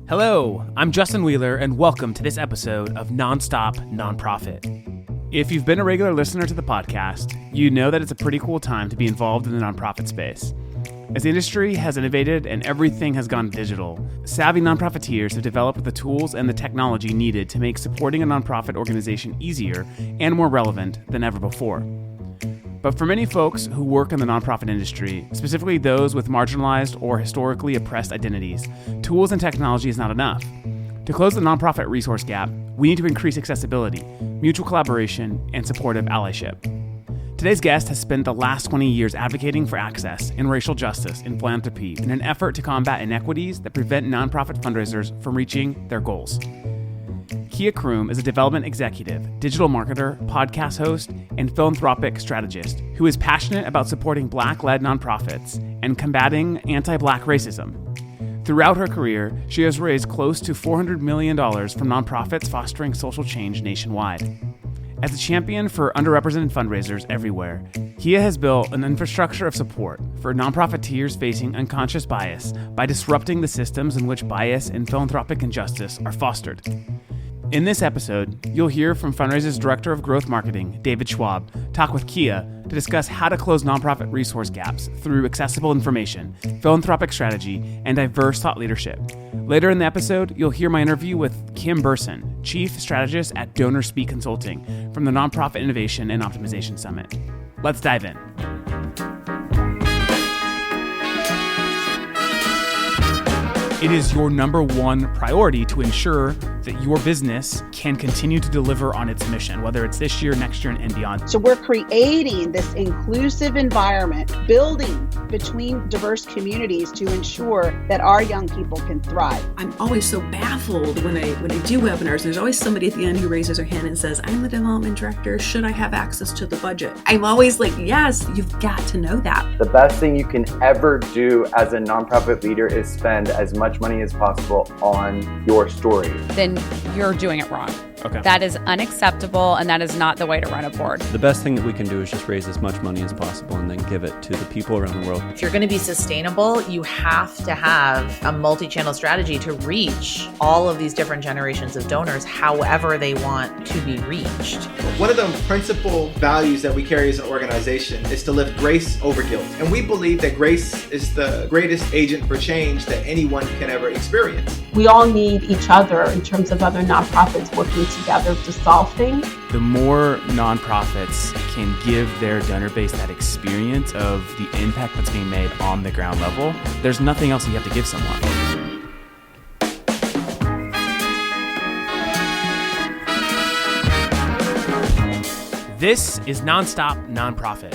Hello, I'm Justin Wheeler, and welcome to this episode of Nonstop Nonprofit. If you've been a regular listener to the podcast, you know that it's a pretty cool time to be involved in the nonprofit space. As the industry has innovated and everything has gone digital, savvy nonprofiteers have developed the tools and the technology needed to make supporting a nonprofit organization easier and more relevant than ever before. But for many folks who work in the nonprofit industry, specifically those with marginalized or historically oppressed identities, tools and technology is not enough. To close the nonprofit resource gap, we need to increase accessibility, mutual collaboration, and supportive allyship. Today's guest has spent the last 20 years advocating for access and racial justice in philanthropy in an effort to combat inequities that prevent nonprofit fundraisers from reaching their goals. Croom is a development executive, digital marketer, podcast host, and philanthropic strategist who is passionate about supporting Black-led nonprofits and combating anti-Black racism. Throughout her career, she has raised close to $400 million from nonprofits fostering social change nationwide. As a champion for underrepresented fundraisers everywhere, Kia has built an infrastructure of support for nonprofiteers facing unconscious bias by disrupting the systems in which bias and philanthropic injustice are fostered. In this episode, you'll hear from Fundraisers Director of Growth Marketing, David Schwab, talk with Kia to discuss how to close nonprofit resource gaps through accessible information, philanthropic strategy, and diverse thought leadership. Later in the episode, you'll hear my interview with Kim Burson, Chief Strategist at Donor Speak Consulting from the Nonprofit Innovation and Optimization Summit. Let's dive in. It is your number one priority to ensure that your business can continue to deliver on its mission, whether it's this year, next year, and beyond. So we're creating this inclusive environment, building between diverse communities to ensure that our young people can thrive. I'm always so baffled when I do webinars. There's always somebody at the end who raises their hand and says, I'm the development director. Should I have access to the budget? I'm always like, yes, you've got to know that. The best thing you can ever do as a nonprofit leader is spend as much money as possible on your story. Then you're doing it wrong. Okay. That is unacceptable, and that is not the way to run a board. The best thing that we can do is just raise as much money as possible and then give it to the people around the world. If you're going to be sustainable, you have to have a multi-channel strategy to reach all of these different generations of donors however they want to be reached. One of the principal values that we carry as an organization is to lift grace over guilt. And we believe that grace is the greatest agent for change that anyone can ever experience. We all need each other in terms of other nonprofits working together to solve things. The more nonprofits can give their donor base that experience of the impact that's being made on the ground level, there's nothing else you have to give someone. This is Nonstop Nonprofit.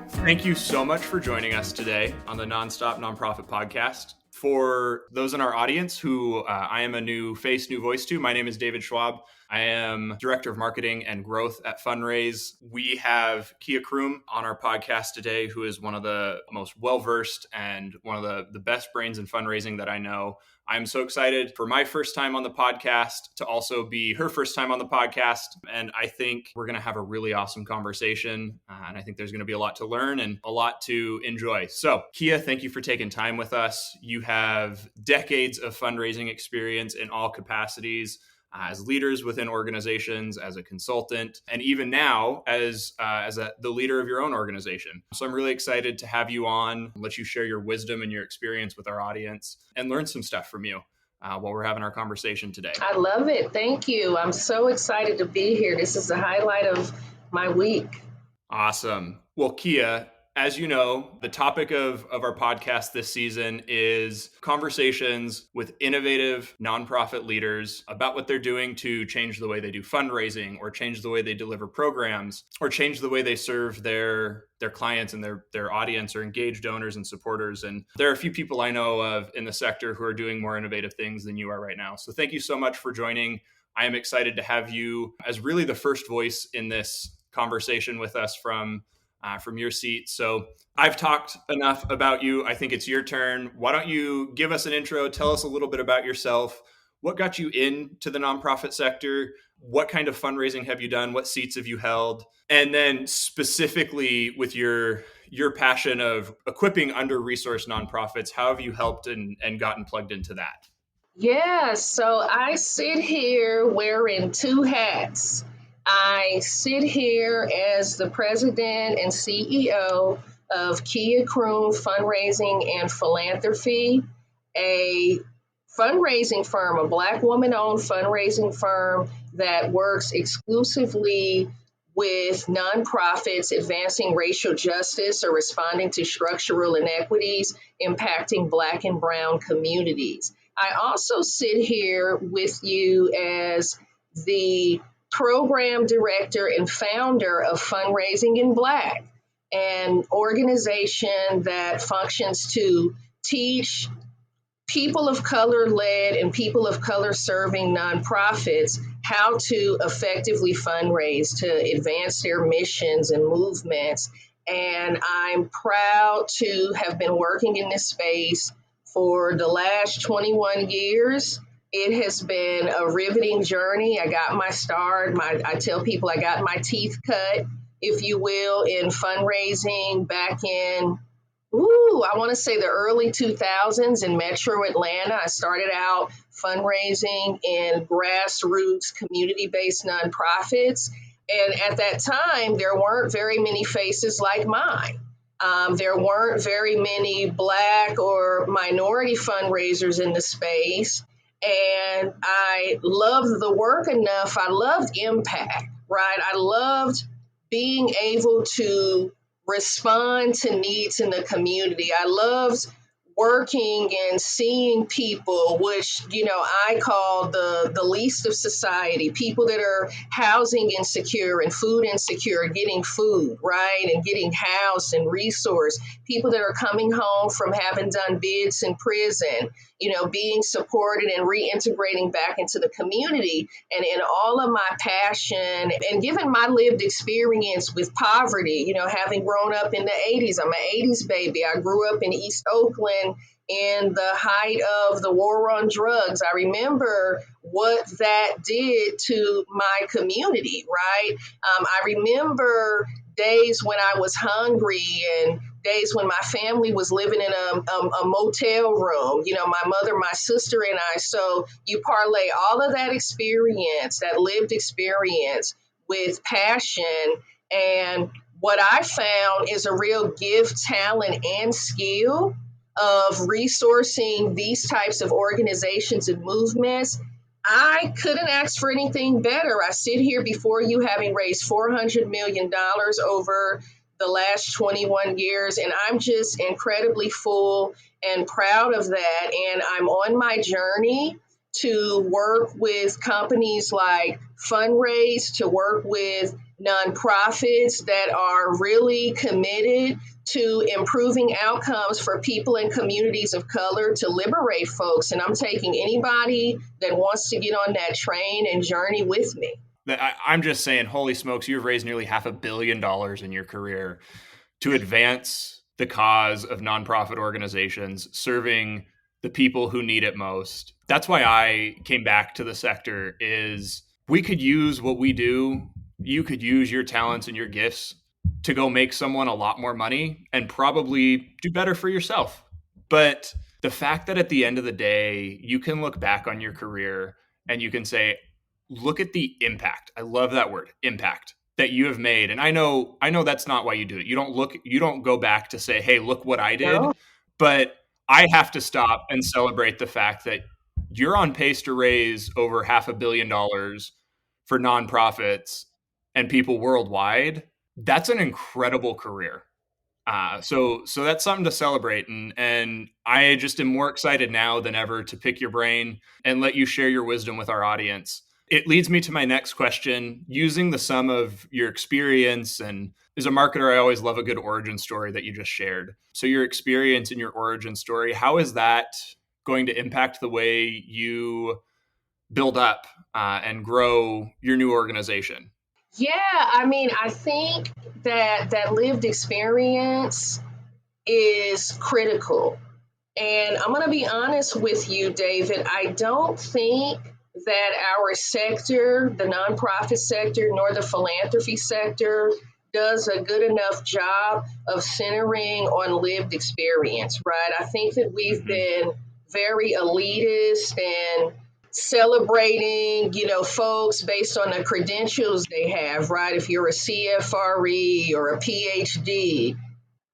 Thank you so much for joining us today on the Nonstop Nonprofit Podcast. For those in our audience who I am a new face, new voice to, my name is David Schwab. I am Director of Marketing and Growth at Fundraise. We have Croom on our podcast today, who is one of the most well-versed and one of the best brains in fundraising that I know. I'm so excited for my first time on the podcast to also be her first time on the podcast. And I think we're going to have a really awesome conversation. And I think there's going to be a lot to learn and a lot to enjoy. So, Kia, thank you for taking time with us. You have decades of fundraising experience in all capacities. As leaders within organizations, as a consultant, and even now as the leader of your own organization. So I'm really excited to have you on, let you share your wisdom and your experience with our audience and learn some stuff from you while we're having our conversation today. I love it. Thank you. I'm so excited to be here. This is the highlight of my week. Awesome. Well, Kia, as you know, the topic of our podcast this season is conversations with innovative nonprofit leaders about what they're doing to change the way they do fundraising or change the way they deliver programs or change the way they serve their clients and their audience or engage donors and supporters. And there are a few people I know of in the sector who are doing more innovative things than you are right now. So thank you so much for joining. I am excited to have you as really the first voice in this conversation with us from your seat. So I've talked enough about you. I think it's your turn. Why don't you give us an intro? Tell us a little bit about yourself. What got you into the nonprofit sector? What kind of fundraising have you done? What seats have you held? And then specifically with your passion of equipping under-resourced nonprofits, how have you helped and gotten plugged into that? Yeah, so I sit here wearing two hats. I sit here as the president and CEO of Croom Fundraising and Philanthropy, a fundraising firm, a Black woman-owned fundraising firm that works exclusively with nonprofits advancing racial justice or responding to structural inequities impacting Black and Brown communities. I also sit here with you as the program director and founder of Fundraising in Black, an organization that functions to teach people of color led and people of color serving nonprofits how to effectively fundraise to advance their missions and movements. And I'm proud to have been working in this space for the last 21 years. It has been a riveting journey. I got my start. I tell people I got my teeth cut, if you will, in fundraising back in I want to say the early 2000s in Metro Atlanta. I started out fundraising in grassroots community-based nonprofits. And at that time, there weren't very many faces like mine. There weren't very many Black or minority fundraisers in the space. And I loved the work enough. I loved impact, right? I loved being able to respond to needs in the community. I loved working and seeing people, which, I call the least of society, people that are housing insecure and food insecure, getting food, right, and getting housed and resourced, people that are coming home from having done bids in prison, being supported and reintegrating back into the community. And in all of my passion and given my lived experience with poverty, having grown up in the 80s, I'm an 80s baby. I grew up in East Oakland in the height of the war on drugs. I remember what that did to my community, right? I remember days when I was hungry and days when my family was living in a motel room, my mother, my sister, and I. So you parlay all of that experience, that lived experience, with passion. And what I found is a real gift, talent, and skill of resourcing these types of organizations and movements. I couldn't ask for anything better. I sit here before you having raised $400 million over the last 21 years, and I'm just incredibly full and proud of that. And I'm on my journey to work with companies like Fundraise, to work with nonprofits that are really committed to improving outcomes for people in communities of color, to liberate folks. And I'm taking anybody that wants to get on that train and journey with me. I'm just saying, holy smokes, you've raised nearly $500 million in your career to advance the cause of nonprofit organizations serving the people who need it most. That's why I came back to the sector, is we could use what we do. You could use your talents and your gifts to go make someone a lot more money and probably do better for yourself. But the fact that at the end of the day, you can look back on your career and you can say, look at the impact. I love that word, impact, that you have made. And I know that's not why you do it. You don't go back to say, hey, look what I did. No. But I have to stop and celebrate the fact that you're on pace to raise over $500 million for nonprofits and people worldwide. That's an incredible career. So that's something to celebrate. And I just am more excited now than ever to pick your brain and let you share your wisdom with our audience. It leads me to my next question. Using the sum of your experience, and as a marketer, I always love a good origin story that you just shared. So your experience and your origin story, how is that going to impact the way you build up and grow your new organization? Yeah, I think that lived experience is critical. And I'm going to be honest with you, David. I don't think that our sector, the nonprofit sector, nor the philanthropy sector, does a good enough job of centering on lived experience, right? I think that we've been very elitist and celebrating, folks based on the credentials they have, right? If you're a CFRE or a PhD,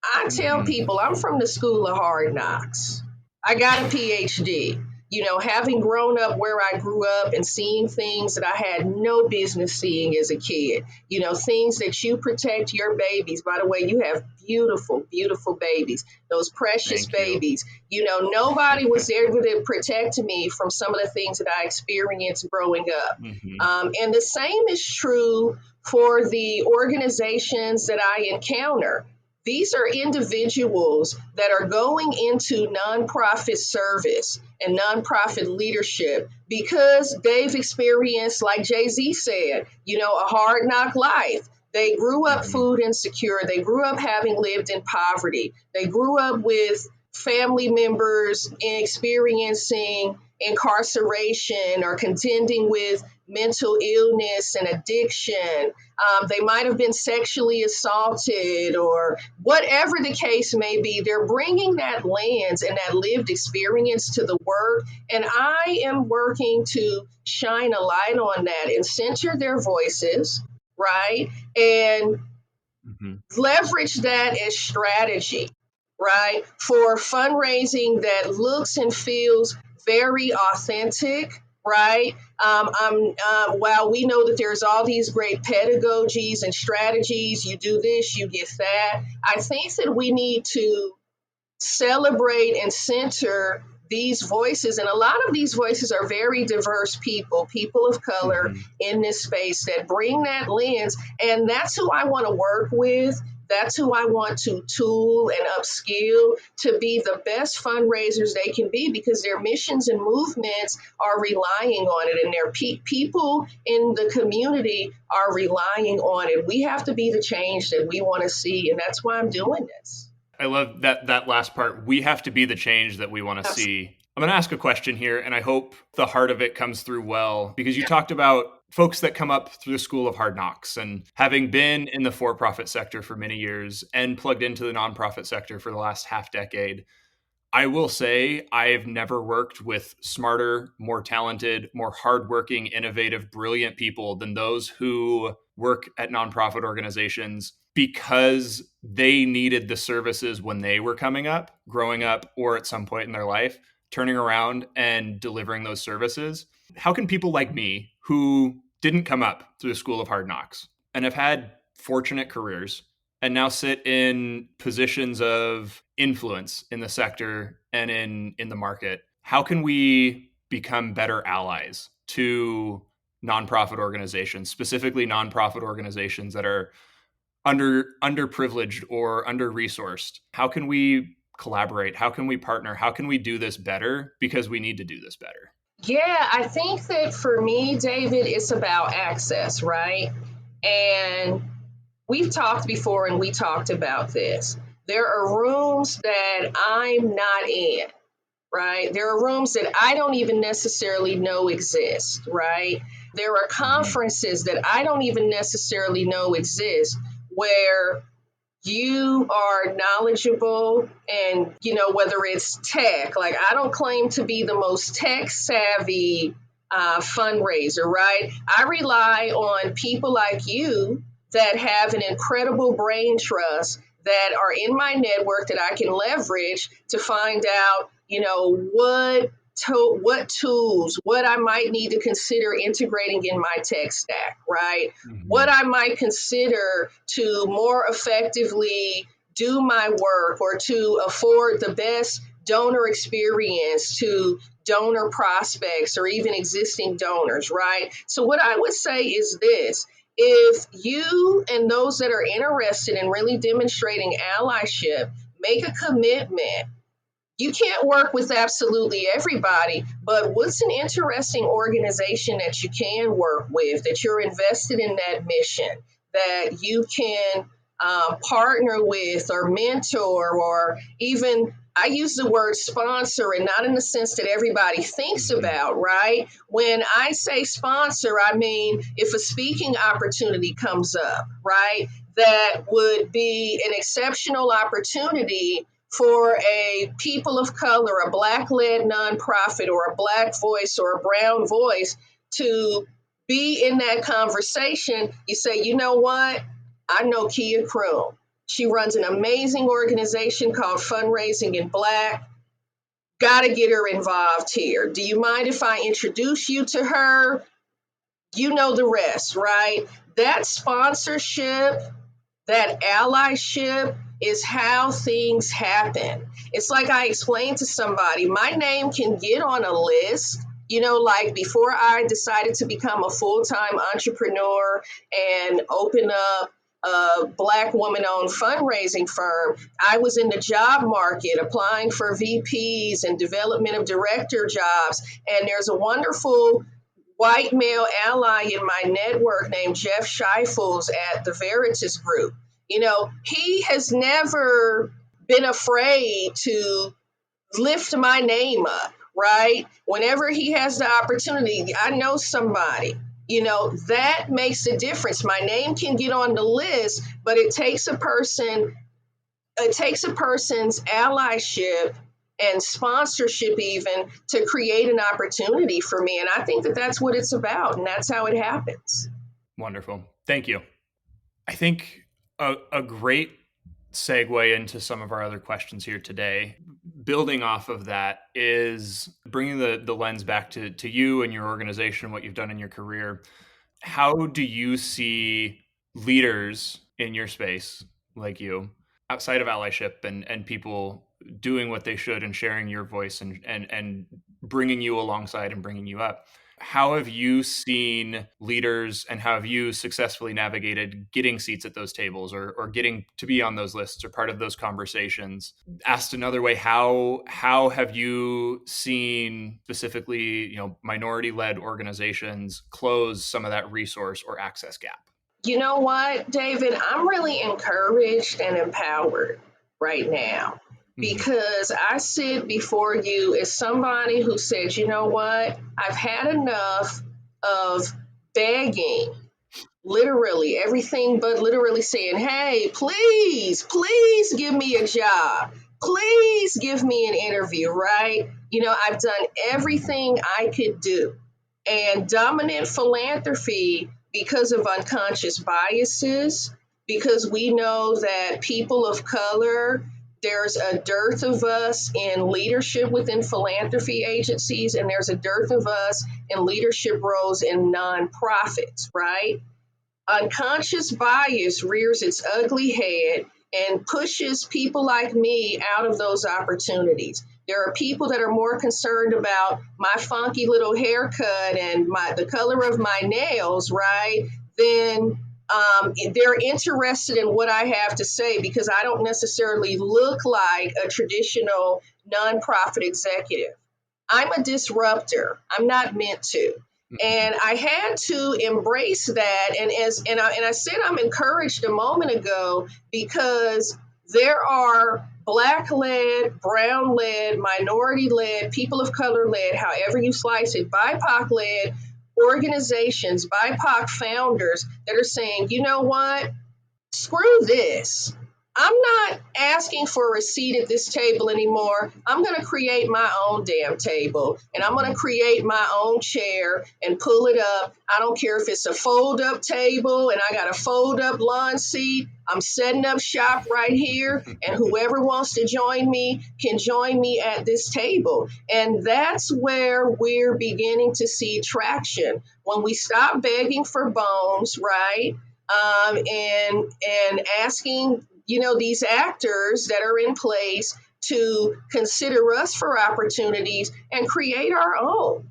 I tell people I'm from the school of hard knocks. I got a PhD. Having grown up where I grew up and seeing things that I had no business seeing as a kid, things that you protect your babies. By the way, you have beautiful, beautiful babies, those precious babies. Nobody was there to protect me from some of the things that I experienced growing up. And the same is true for the organizations that I encounter. These are individuals that are going into nonprofit service and nonprofit leadership because they've experienced, like Jay-Z said, a hard knock life. They grew up food insecure. They grew up having lived in poverty. They grew up with family members experiencing incarceration or contending with mental illness and addiction. They might have been sexually assaulted or whatever the case may be. They're bringing that lens and that lived experience to the work. And I am working to shine a light on that and center their voices, right? And leverage that as strategy, right? For fundraising that looks and feels very authentic, right? While we know that there's all these great pedagogies and strategies, you do this, you get that. I think that we need to celebrate and center these voices. And a lot of these voices are very diverse people of color in this space that bring that lens. And that's who I want to work with. That's who I want to tool and upskill to be the best fundraisers they can be, because their missions and movements are relying on it, and their people in the community are relying on it. We have to be the change that we want to see, and that's why I'm doing this. I love that last part. We have to be the change that we want to see. I'm going to ask a question here, and I hope the heart of it comes through well, because you talked about folks that come up through the school of hard knocks, and having been in the for-profit sector for many years and plugged into the nonprofit sector for the last half decade, I will say I've never worked with smarter, more talented, more hardworking, innovative, brilliant people than those who work at nonprofit organizations because they needed the services when they were coming up, growing up, or at some point in their life, turning around and delivering those services. How can people like me, who didn't come up through the school of hard knocks and have had fortunate careers and now sit in positions of influence in the sector and in the market, how can we become better allies to nonprofit organizations, specifically nonprofit organizations that are underprivileged or under-resourced? How can we collaborate? How can we partner? How can we do this better? Because we need to do this better. Yeah, I think that for me, David, it's about access, right? And we've talked before and we talked about this. There are rooms that I'm not in, right? There are rooms that I don't even necessarily know exist, right? There are conferences that I don't even necessarily know exist where you are knowledgeable and, whether it's tech, like I don't claim to be the most tech savvy fundraiser, right? I rely on people like you that have an incredible brain trust that are in my network that I can leverage to find out, what tools, what I might need to consider integrating in my tech stack, right? What I might consider to more effectively do my work or to afford the best donor experience to donor prospects or even existing donors, right? So what I would say is this: if you and those that are interested in really demonstrating allyship make a commitment, you can't work with absolutely everybody, but what's an interesting organization that you can work with, that you're invested in that mission, that you can partner with or mentor, or even, I use the word sponsor, and not in the sense that everybody thinks about, right? When I say sponsor, I mean, if a speaking opportunity comes up, right, that would be an exceptional opportunity for a people of color, a Black-led nonprofit, or a Black voice or a brown voice to be in that conversation, you say, you know what? I know Kia Croom. She runs an amazing organization called Fundraising in Black. Got to get her involved here. Do you mind if I introduce you to her? You know the rest, right? That sponsorship, that allyship is how things happen. It's like I explained to somebody, my name can get on a list. You know, like before I decided to become a full-time entrepreneur and open up a Black woman-owned fundraising firm, I was in the job market applying for VPs and development of director jobs. And there's a wonderful white male ally in my network named Jeff Scheifels at the Veritas Group. You know, he has never been afraid to lift my name up, right? Whenever he has the opportunity, I know somebody. You know, that makes a difference. My name can get on the list, but it takes a person's allyship and sponsorship even to create an opportunity for me. And I think that that's what it's about, and that's how it happens. Wonderful. Thank you. I think a great segue into some of our other questions here today, building off of that, is bringing the lens back to you and your organization, what you've done in your career. How do you see leaders in your space, like you, outside of allyship and people doing what they should and sharing your voice and bringing you alongside and bringing you up? How have you seen leaders, and how have you successfully navigated getting seats at those tables or getting to be on those lists or part of those conversations? Asked another way, how have you seen specifically, minority-led organizations close some of that resource or access gap? You know what, David? I'm really encouraged and empowered right now, because I sit before you as somebody who says, you know what, I've had enough of begging, literally everything but literally saying, hey, please give me a job. Please give me an interview, right? You know, I've done everything I could do. And dominant philanthropy, because of unconscious biases, because we know that people of color, there's a dearth of us in leadership within philanthropy agencies, and there's a dearth of us in leadership roles in nonprofits, right? Unconscious bias rears its ugly head and pushes people like me out of those opportunities. There are people that are more concerned about my funky little haircut and the color of my nails, right, than they're interested in what I have to say, because I don't necessarily look like a traditional nonprofit executive. I'm a disruptor. I'm not meant to. And I had to embrace that. And I said I'm encouraged a moment ago, because there are Black-led, brown-led, minority-led, people of color-led, however you slice it, BIPOC-led organizations, BIPOC founders that are saying, you know what, screw this. I'm not asking for a seat at this table anymore. I'm going to create my own damn table, and I'm going to create my own chair and pull it up. I don't care if it's a fold-up table and I got a fold-up lawn seat. I'm setting up shop right here, and whoever wants to join me can join me at this table. And that's where we're beginning to see traction. When we stop begging for bones, right? And asking, these actors that are in place to consider us for opportunities and create our own.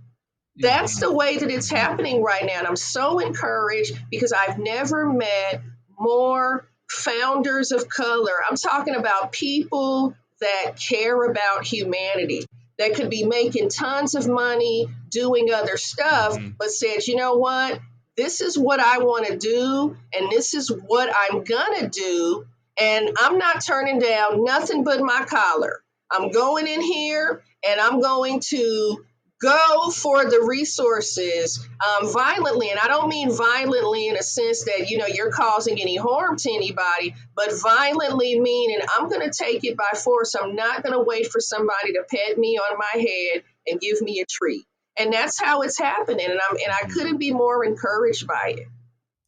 That's the way that it's happening right now. And I'm so encouraged, because I've never met more founders of color. I'm talking about people that care about humanity, that could be making tons of money doing other stuff, but said, you know what? This is what I want to do, and this is what I'm going to do. And I'm not turning down nothing but my collar. I'm going in here and I'm going to go for the resources violently. And I don't mean violently in a sense that, you're causing any harm to anybody, but violently meaning I'm going to take it by force. I'm not going to wait for somebody to pat me on my head and give me a treat. And that's how it's happening. And I couldn't be more encouraged by it.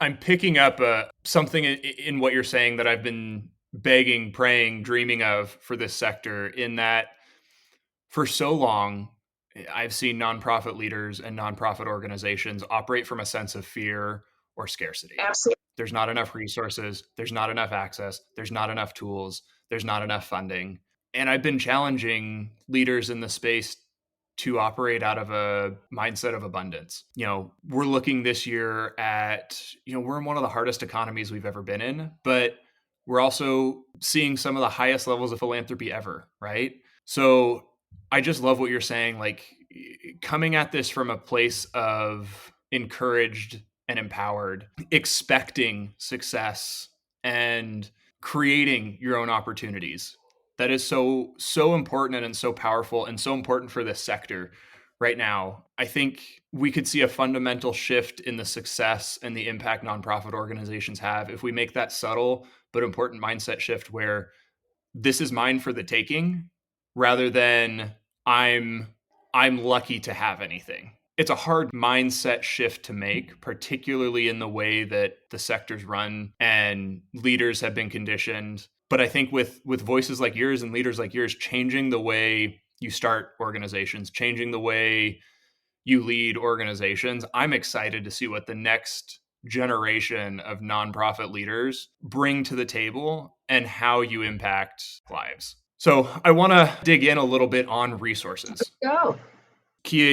I'm picking up something in what you're saying that I've been begging, praying, dreaming of for this sector, in that for so long, I've seen nonprofit leaders and nonprofit organizations operate from a sense of fear or scarcity. Absolutely. There's not enough resources. There's not enough access. There's not enough tools. There's not enough funding. And I've been challenging leaders in the space to operate out of a mindset of abundance. We're looking this year at, we're in one of the hardest economies we've ever been in, but we're also seeing some of the highest levels of philanthropy ever, right? So I just love what you're saying, like coming at this from a place of encouraged and empowered, expecting success and creating your own opportunities. That is so important and so powerful and so important for this sector right now. I think we could see a fundamental shift in the success and the impact nonprofit organizations have if we make that subtle but important mindset shift where this is mine for the taking rather than I'm lucky to have anything. It's a hard mindset shift to make, particularly in the way that the sector's run and leaders have been conditioned. But I think with voices like yours and leaders like yours changing the way you start organizations, changing the way you lead organizations, I'm excited to see what the next generation of nonprofit leaders bring to the table and how you impact lives. So I want to dig in a little bit on resources. Go. Kia,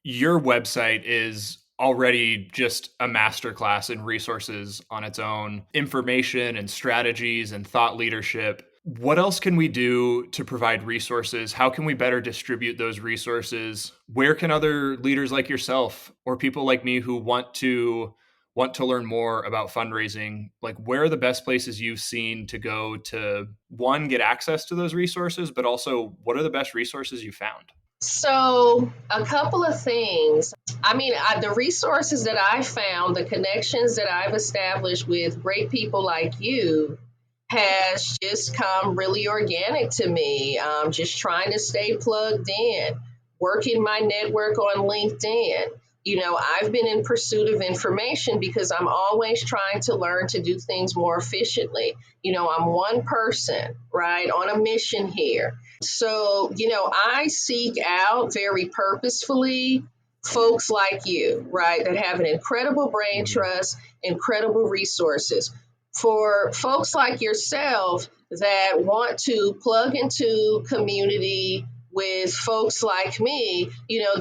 your website is already just a masterclass in resources on its own, information and strategies and thought leadership. What else can we do to provide resources? How can we better distribute those resources? Where can other leaders like yourself or people like me who want to learn more about fundraising, like where are the best places you've seen to go to, one, get access to those resources, but also what are the best resources you found? So a couple of things. The resources that I found, the connections that I've established with great people like you has just come really organic to me. Just trying to stay plugged in, working my network on LinkedIn. I've been in pursuit of information because I'm always trying to learn to do things more efficiently. I'm one person, right, on a mission here. So, I seek out very purposefully folks like you, right, that have an incredible brain trust, incredible resources. For folks like yourself that want to plug into community with folks like me,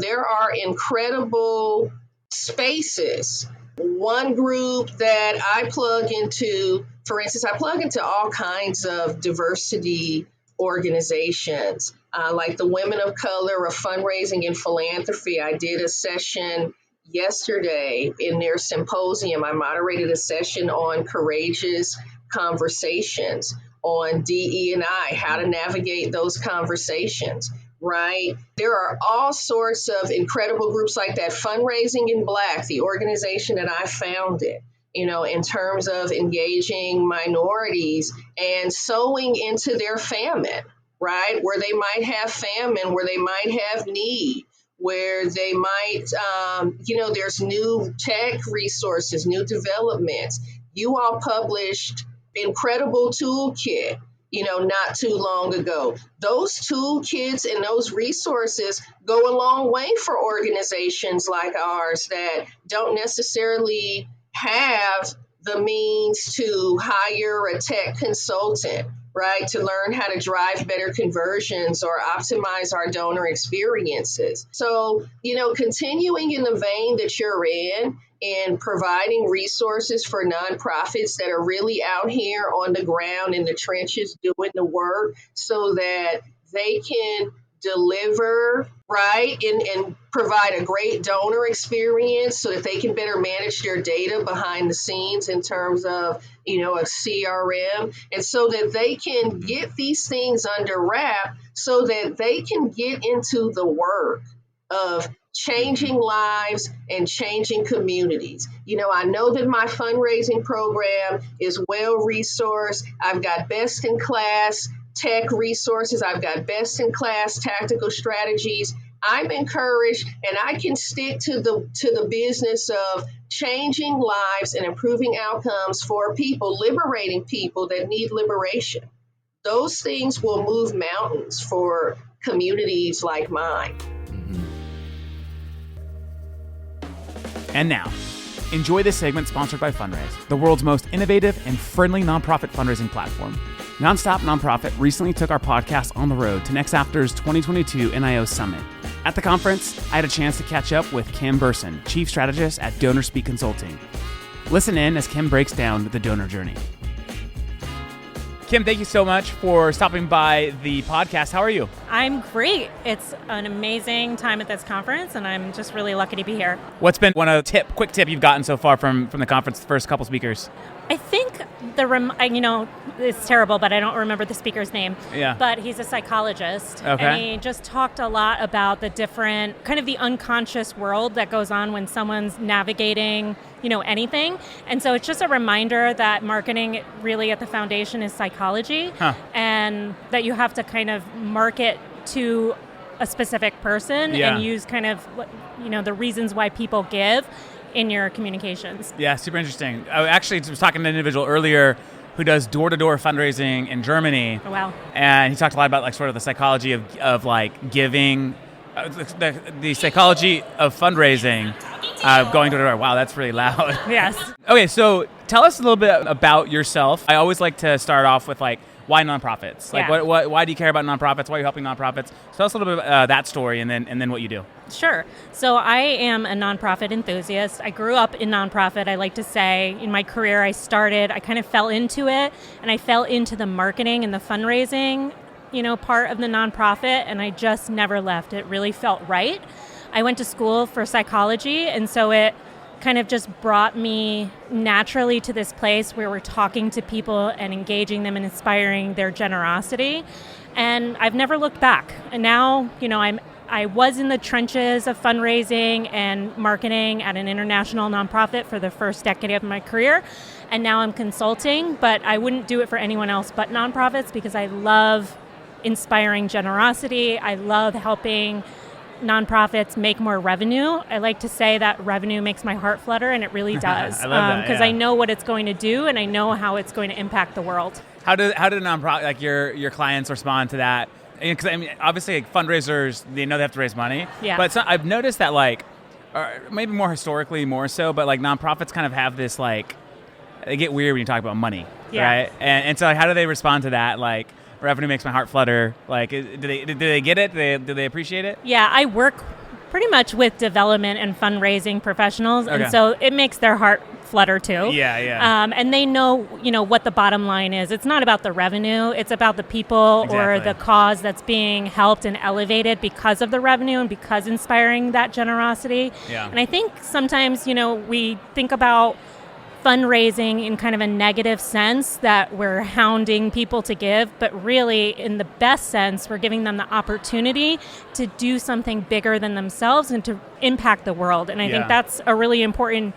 there are incredible spaces. One group that I plug into, for instance, I plug into all kinds of diversity organizations, like the Women of Color of Fundraising and Philanthropy. I did a session yesterday in their symposium. I moderated a session on courageous conversations, on DE&I, how to navigate those conversations, right? There are all sorts of incredible groups like that. Fundraising in Black, the organization that I founded, in terms of engaging minorities and sowing into their famine, right? Where they might have famine, where they might have need, where they might, there's new tech resources, new developments. You all published incredible toolkit, not too long ago. Those toolkits and those resources go a long way for organizations like ours that don't necessarily have the means to hire a tech consultant, right, to learn how to drive better conversions or optimize our donor experiences. So, continuing in the vein that you're in providing resources for nonprofits that are really out here on the ground in the trenches doing the work so that they can deliver, right, and provide a great donor experience so that they can better manage their data behind the scenes in terms of, a CRM, and so that they can get these things under wrap so that they can get into the work of changing lives and changing communities. I know that my fundraising program is well resourced. I've got best in class tech resources. I've got best in class tactical strategies. I'm encouraged, and I can stick to the business of changing lives and improving outcomes for people, liberating people that need liberation. Those things will move mountains for communities like mine. And now, enjoy this segment sponsored by Fundraise, the world's most innovative and friendly nonprofit fundraising platform. Nonstop Nonprofit recently took our podcast on the road to Next After's 2022 NIO Summit. At the conference, I had a chance to catch up with Kim Burson, Chief Strategist at Donor Speak Consulting. Listen in as Kim breaks down the donor journey. Kim, thank you so much for stopping by the podcast. How are you? I'm great. It's an amazing time at this conference, and I'm just really lucky to be here. What's been one quick tip you've gotten so far from the conference, the first couple speakers? I think it's terrible, but I don't remember the speaker's name. Yeah. But he's a psychologist. Okay. And he just talked a lot about the different, kind of the unconscious world that goes on when someone's navigating, anything. And so it's just a reminder that marketing really at the foundation is psychology. And that you have to kind of market to a specific person and use kind of, the reasons why people give in your communications. Yeah, super interesting. I actually was talking to an individual earlier who does door-to-door fundraising in Germany. Oh, wow. And he talked a lot about sort of the psychology of giving, the psychology of fundraising, going door-to-door. Wow, that's really loud. Yes. Okay, so tell us a little bit about yourself. I always like to start off with why nonprofits? Why do you care about nonprofits? Why are you helping nonprofits? So tell us a little bit about that story and then what you do. Sure. So I am a nonprofit enthusiast. I grew up in nonprofit. I like to say in my career I kind of fell into it, and I fell into the marketing and the fundraising, part of the nonprofit, and I just never left. It really felt right. I went to school for psychology, and so it kind of just brought me naturally to this place where we're talking to people and engaging them and inspiring their generosity. And I've never looked back. And now, I was in the trenches of fundraising and marketing at an international nonprofit for the first decade of my career. And now I'm consulting, but I wouldn't do it for anyone else but nonprofits because I love inspiring generosity. I love helping nonprofits make more revenue. I like to say that revenue makes my heart flutter, and it really does. I love that, because I know what it's going to do, and I know how it's going to impact the world. How did nonprofit your clients respond to that? Because obviously fundraisers, they know they have to raise money. Yeah. But I've noticed that or maybe more historically more so, but nonprofits kind of have this they get weird when you talk about money, right? And so how do they respond to that? Revenue makes my heart flutter. Do they get it? Do they appreciate it? Yeah, I work pretty much with development and fundraising professionals, Okay. and so it makes their heart flutter too. Yeah. And they know, what the bottom line is. It's not about the revenue. It's about the people or the cause that's being helped and elevated because of the revenue and because inspiring that generosity. Yeah. And I think sometimes, we think about fundraising in kind of a negative sense that we're hounding people to give, but really in the best sense, we're giving them the opportunity to do something bigger than themselves and to impact the world. And I think that's a really important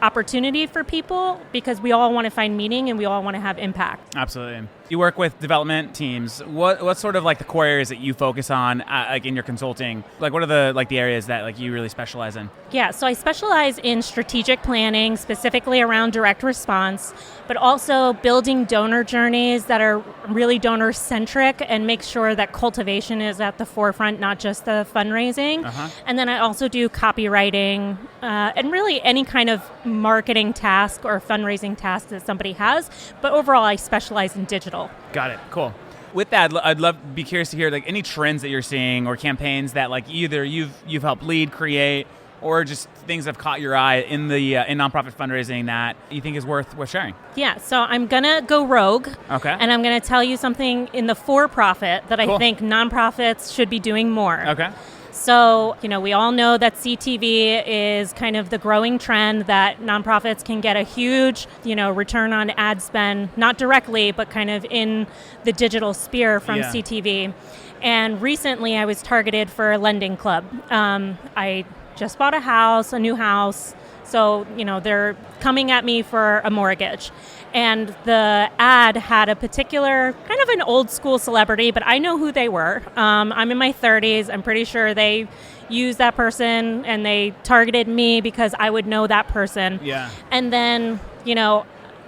opportunity for people because we all want to find meaning and we all want to have impact. Absolutely. You work with development teams. What's sort of the core areas that you focus on in your consulting? What are the the areas that you really specialize in? Yeah, so I specialize in strategic planning, specifically around direct response, but also building donor journeys that are really donor-centric and make sure that cultivation is at the forefront, not just the fundraising. And then I also do copywriting and really any kind of marketing task or fundraising task that somebody has. But overall, I specialize in digital. Got it. Cool. With that, I'd be curious to hear any trends that you're seeing or campaigns that either you've helped lead, create, or just things that have caught your eye in the in nonprofit fundraising that you think is worth sharing. Yeah, so I'm gonna go rogue. Okay. And I'm gonna tell you something in the for-profit that I think nonprofits should be doing more. Okay. So, we all know that CTV is kind of the growing trend that nonprofits can get a huge, return on ad spend, not directly, but kind of in the digital sphere from CTV. And recently I was targeted for a lending club. I just bought a new house. So, they're coming at me for a mortgage. And the ad had a particular kind of an old school celebrity, but I know who they were. I'm in my 30s. I'm pretty sure they used that person and they targeted me because I would know that person. Yeah. And then,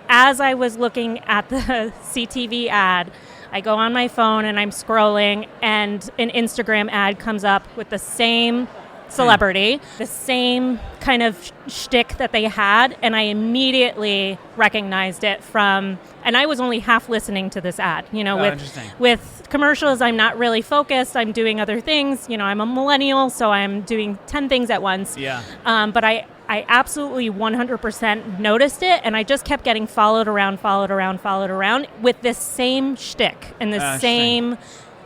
as I was looking at the CTV ad, I go on my phone and I'm scrolling and an Instagram ad comes up with the same celebrity, the same kind of shtick that they had, and I immediately recognized it from, and I was only half listening to this ad, with commercials, I'm not really focused, I'm doing other things, I'm a millennial, so I'm doing 10 things at once. Yeah. But I absolutely 100% noticed it, and I just kept getting followed around with this same shtick and the same.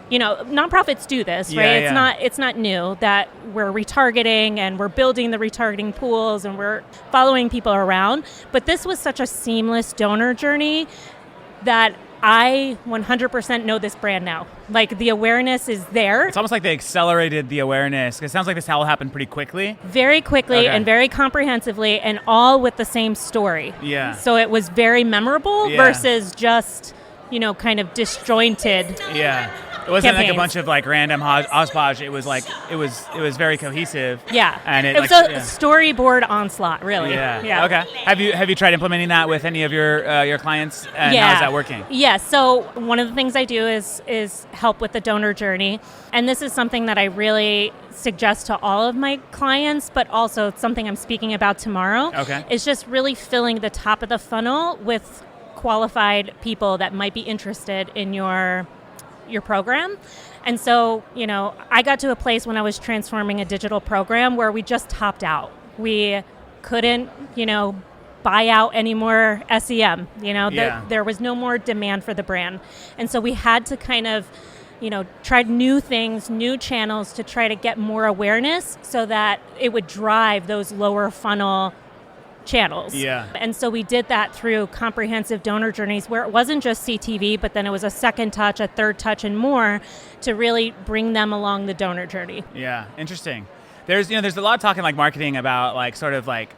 Nonprofits do this, right? It's not new that we're retargeting and we're building the retargeting pools and we're following people around. But this was such a seamless donor journey that I 100% know this brand now. Like, the awareness is there. It's almost like they accelerated the awareness. It sounds like this all happened pretty quickly. Very quickly and very comprehensively, and all with the same story. Yeah. So it was very memorable versus just, kind of disjointed. Yeah. It wasn't campaigns. like a bunch of like random hodgepodge. It was like it was very cohesive. Yeah, and it was a storyboard onslaught, really. Yeah. Okay. Have you tried implementing that with any of your clients? And how is that working? Yeah. So one of the things I do is help with the donor journey, and this is something that I really suggest to all of my clients, but also it's something I'm speaking about tomorrow. Okay. Is just really filling the top of the funnel with qualified people that might be interested in your program. And so, I got to a place when I was transforming a digital program where we just topped out. We couldn't, buy out any more SEM. There was no more demand for the brand. And so we had to kind of, try new things, new channels to try to get more awareness so that it would drive those lower funnel channels. Yeah. And so we did that through comprehensive donor journeys where it wasn't just CTV, but then it was a second touch, a third touch, and more to really bring them along the donor journey. Yeah, interesting. There's a lot of talk in like marketing about like sort of like,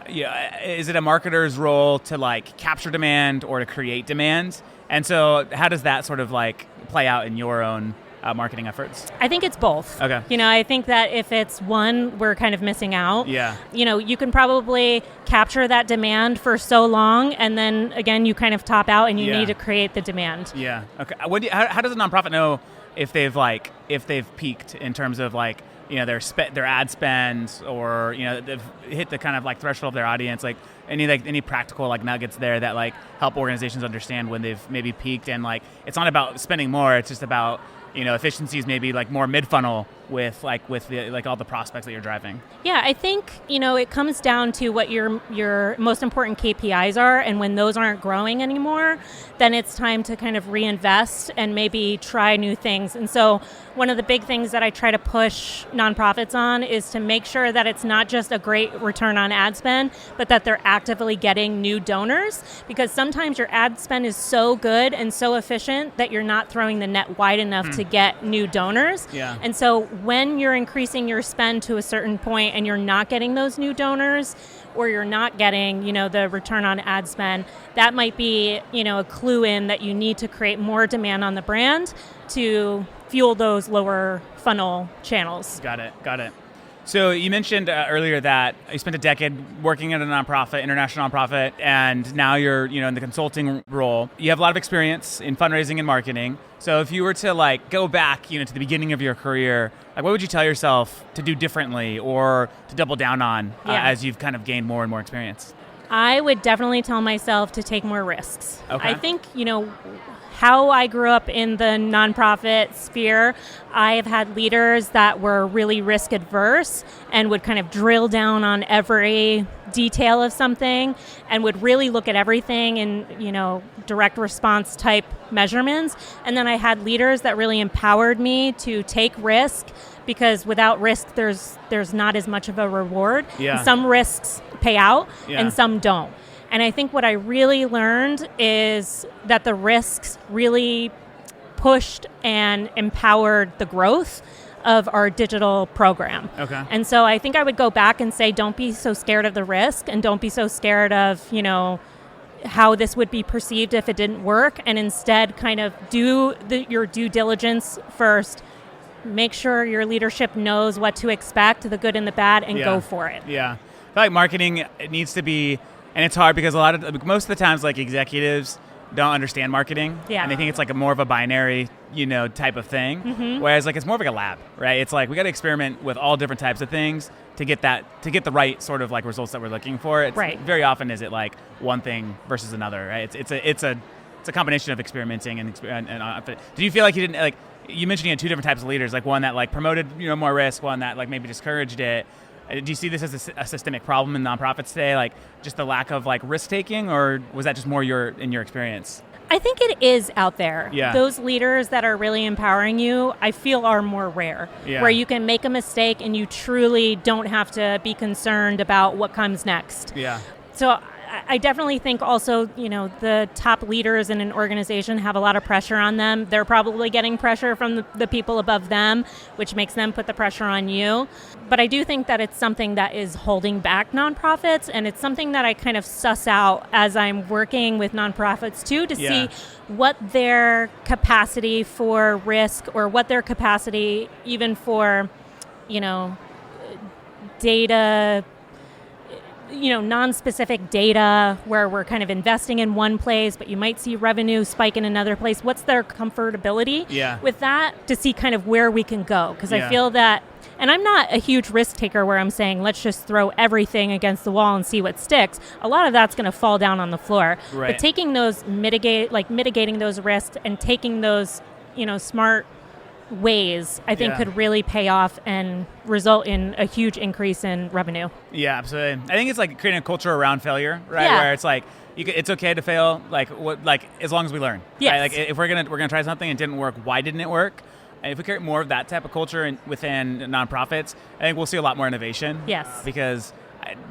is it a marketer's role to like capture demand or to create demand? And so how does that sort of like play out in your own marketing efforts? I think it's both. Okay. I think that if it's one, we're kind of missing out. Yeah. You can probably capture that demand for so long, and then again, you kind of top out, and you need to create the demand. Yeah. Okay. How does a nonprofit know if they've peaked in terms of like their ad spend, or they've hit the kind of like threshold of their audience? Like any practical like nuggets there that like help organizations understand when they've maybe peaked, and like it's not about spending more, it's just about efficiencies maybe like more mid-funnel with the, like all the prospects that you're driving. Yeah, I think, it comes down to what your most important KPIs are, and when those aren't growing anymore, then it's time to kind of reinvest and maybe try new things. And so one of the big things that I try to push nonprofits on is to make sure that it's not just a great return on ad spend, but that they're actively getting new donors, because sometimes your ad spend is so good and so efficient that you're not throwing the net wide enough to get new donors. Yeah. And so when you're increasing your spend to a certain point and you're not getting those new donors, or you're not getting, the return on ad spend, that might be, a clue in that you need to create more demand on the brand to fuel those lower funnel channels. Got it. So you mentioned earlier that you spent a decade working at a nonprofit, international nonprofit, and now you're, in the consulting role. You have a lot of experience in fundraising and marketing. So if you were to like go back, to the beginning of your career, like what would you tell yourself to do differently or to double down on as you've kind of gained more and more experience? I would definitely tell myself to take more risks. Okay. I think, how I grew up in the nonprofit sphere, I have had leaders that were really risk adverse and would kind of drill down on every detail of something and would really look at everything in, direct response type measurements. And then I had leaders that really empowered me to take risk, because without risk, there's not as much of a reward. Yeah. Some risks pay out and some don't. And I think what I really learned is that the risks really pushed and empowered the growth of our digital program. Okay. And so I think I would go back and say, don't be so scared of the risk and don't be so scared of, how this would be perceived if it didn't work, and instead kind of do your due diligence first. Make sure your leadership knows what to expect, the good and the bad, and go for it. Yeah. I feel like marketing, it needs to be, and it's hard because most of the times, like, executives don't understand marketing. Yeah. And they think it's like more of a binary, type of thing. Mm-hmm. Whereas like it's more of like a lab, right? It's like we got to experiment with all different types of things to get the right sort of like results that we're looking for. It's right. Very often is it like one thing versus another, right? It's a combination of experimenting and do you feel like you didn't, like, you mentioned you had two different types of leaders, like one that like promoted more risk, one that like maybe discouraged it. Do you see this as a systemic problem in nonprofits today, like just the lack of like risk taking, or was that just more in your experience? I think it is out there. Yeah. Those leaders that are really empowering you, I feel are more rare. Yeah. Where you can make a mistake and you truly don't have to be concerned about what comes next. Yeah. So I definitely think also, the top leaders in an organization have a lot of pressure on them. They're probably getting pressure from the people above them, which makes them put the pressure on you. But I do think that it's something that is holding back nonprofits, and it's something that I kind of suss out as I'm working with nonprofits too, to see what their capacity for risk, or what their capacity even for, data, non-specific data where we're kind of investing in one place, but you might see revenue spike in another place. What's their comfortability with that, to see kind of where we can go? Because I feel that, and I'm not a huge risk taker where I'm saying, let's just throw everything against the wall and see what sticks. A lot of that's going to fall down on the floor. Right. But taking those, mitigating those risks and taking those, smart ways, I think could really pay off and result in a huge increase in revenue. Yeah, absolutely. I think it's like creating a culture around failure, right? Yeah. Where it's like it's okay to fail, as long as we learn. Yes. Right? Like if we're gonna try something and it didn't work, why didn't it work? And if we create more of that type of culture within nonprofits, I think we'll see a lot more innovation. Yes. Because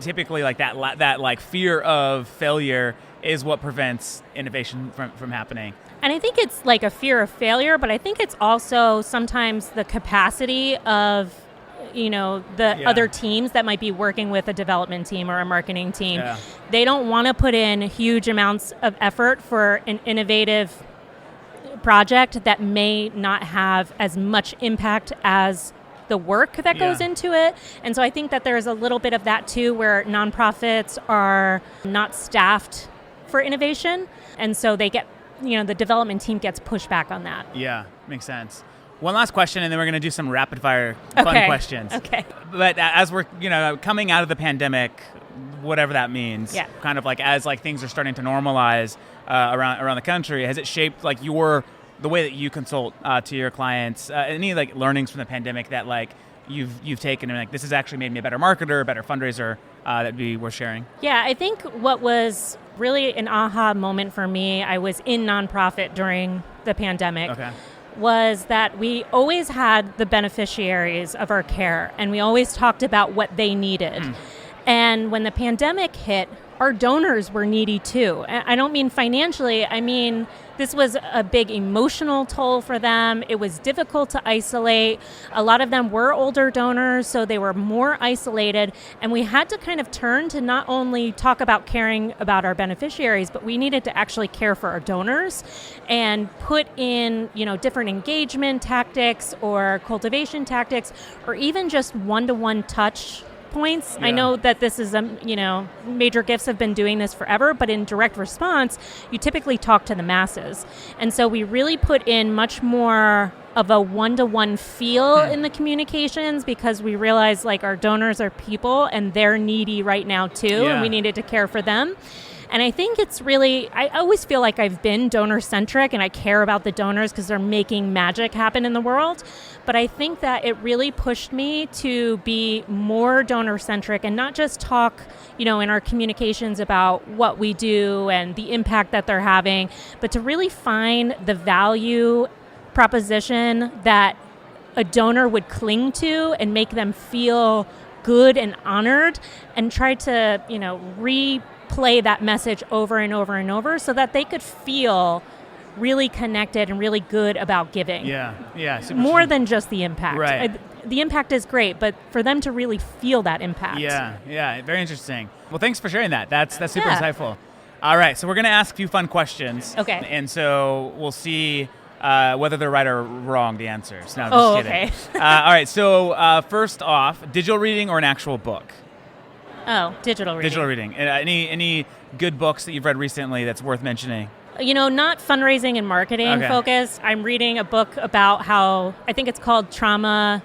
typically, like that like fear of failure is what prevents innovation from happening. And I think it's like a fear of failure, but I think it's also sometimes the capacity of, other teams that might be working with a development team or a marketing team. Yeah. They don't want to put in huge amounts of effort for an innovative project that may not have as much impact as the work that goes into it. And so I think that there's a little bit of that too, where nonprofits are not staffed for innovation. And so they get, the development team gets pushed back on that. Yeah, makes sense. One last question, and then we're going to do some rapid fire fun questions. Okay. But as we're, coming out of the pandemic, whatever that means, kind of like as like things are starting to normalize around the country, has it shaped like the way that you consult to your clients? Any like learnings from the pandemic that like you've taken and like this has actually made me a better marketer, a better fundraiser that'd be worth sharing? Yeah, I think what was really an aha moment for me, I was in nonprofit during the pandemic. Okay. Was that we always had the beneficiaries of our care, and we always talked about what they needed. And when the pandemic hit, our donors were needy too. I don't mean financially, I mean this was a big emotional toll for them. It was difficult to isolate. A lot of them were older donors, so they were more isolated. And we had to kind of turn to not only talk about caring about our beneficiaries, but we needed to actually care for our donors and put in, different engagement tactics or cultivation tactics, or even just one-to-one touch points. I know that this is Major Gifts have been doing this forever, but in direct response, you typically talk to the masses. And so we really put in much more of a one-to-one feel in the communications, because we realized like our donors are people and they're needy right now too, and we needed to care for them. And I think it's really, I always feel like I've been donor-centric and I care about the donors because they're making magic happen in the world. But I think that it really pushed me to be more donor-centric and not just talk, in our communications about what we do and the impact that they're having, but to really find the value proposition that a donor would cling to and make them feel good and honored, and try to, replay that message over and over and over so that they could feel really connected and really good about giving. Yeah. More than just the impact. Right. The impact is great, but for them to really feel that impact. Yeah. Very interesting. Well, thanks for sharing that. That's super insightful. All right, so we're going to ask a few fun questions. Okay. And so we'll see whether they're right or wrong, the answers. No, I'm just kidding. Okay. All right, so first off, digital reading or an actual book? Oh, digital reading. Digital reading. Any good books that you've read recently that's worth mentioning? Not fundraising and marketing focused. I'm reading a book about how, I think it's called Trauma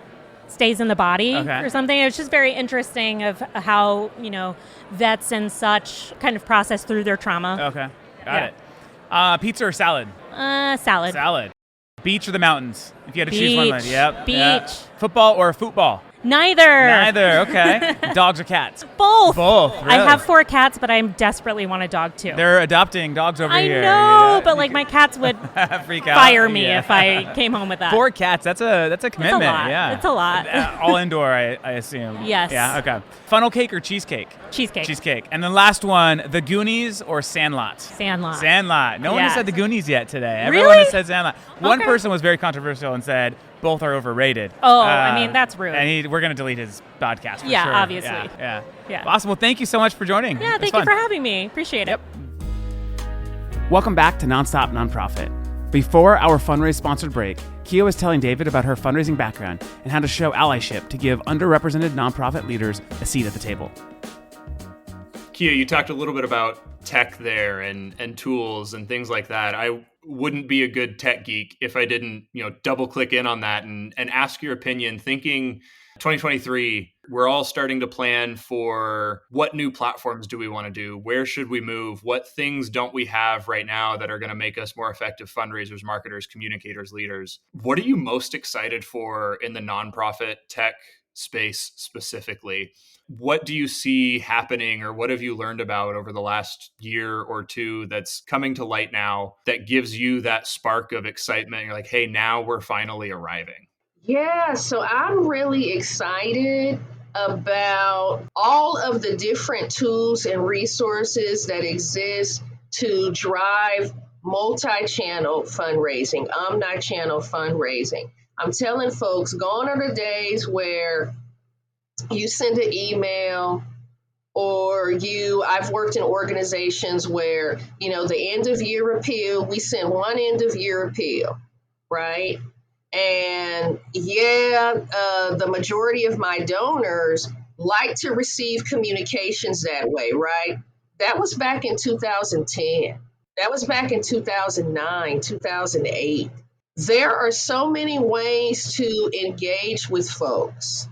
Stays in the Body or something. It's just very interesting of how, vets and such kind of process through their trauma. Okay, got it. Pizza or salad? Salad. Salad. Beach or the mountains? If you had to Beach. choose one. Yep. Beach. Yep. Football or football? Neither. Okay. Dogs or cats? Both. Really? I have 4 cats, but I desperately want a dog too. They're adopting dogs over here. I know, but my cats would freak out. fire me if I came home with that. 4 cats. That's a commitment. It's a lot. Yeah. It's a lot. All indoor, I assume. Yes. Yeah. Okay. Funnel cake or cheesecake? Cheesecake. And then last one: The Goonies or Sandlot? Sandlot. No one has said The Goonies yet today. Really? Everyone has said Sandlot. One person was very controversial and said both are overrated. Oh, that's rude. And we're going to delete his podcast for sure. Obviously. Yeah. Yeah. Awesome. Well, thank you so much for joining. Yeah, thank you for having me. Appreciate it. Welcome back to Nonstop Nonprofit. Before our fundraise sponsored break, Kia was telling David about her fundraising background and how to show allyship to give underrepresented nonprofit leaders a seat at the table. Kia, you talked a little bit about tech there and tools and things like that. I wouldn't be a good tech geek if I didn't, double click in on that and ask your opinion. Thinking 2023, we're all starting to plan for what new platforms do we want to do? Where should we move? What things don't we have right now that are going to make us more effective fundraisers, marketers, communicators, leaders? What are you most excited for in the nonprofit tech space specifically? What do you see happening, or what have you learned about over the last year or two that's coming to light now that gives you that spark of excitement? You're like, hey, now we're finally arriving. Yeah, so I'm really excited about all of the different tools and resources that exist to drive multi-channel fundraising, omni-channel fundraising. I'm telling folks, gone are the days where you send an email or I've worked in organizations where, the end of year appeal, we send one end of year appeal, right? And the majority of my donors like to receive communications that way, right? That was back in 2010. That was back in 2009, 2008. There are so many ways to engage with folks.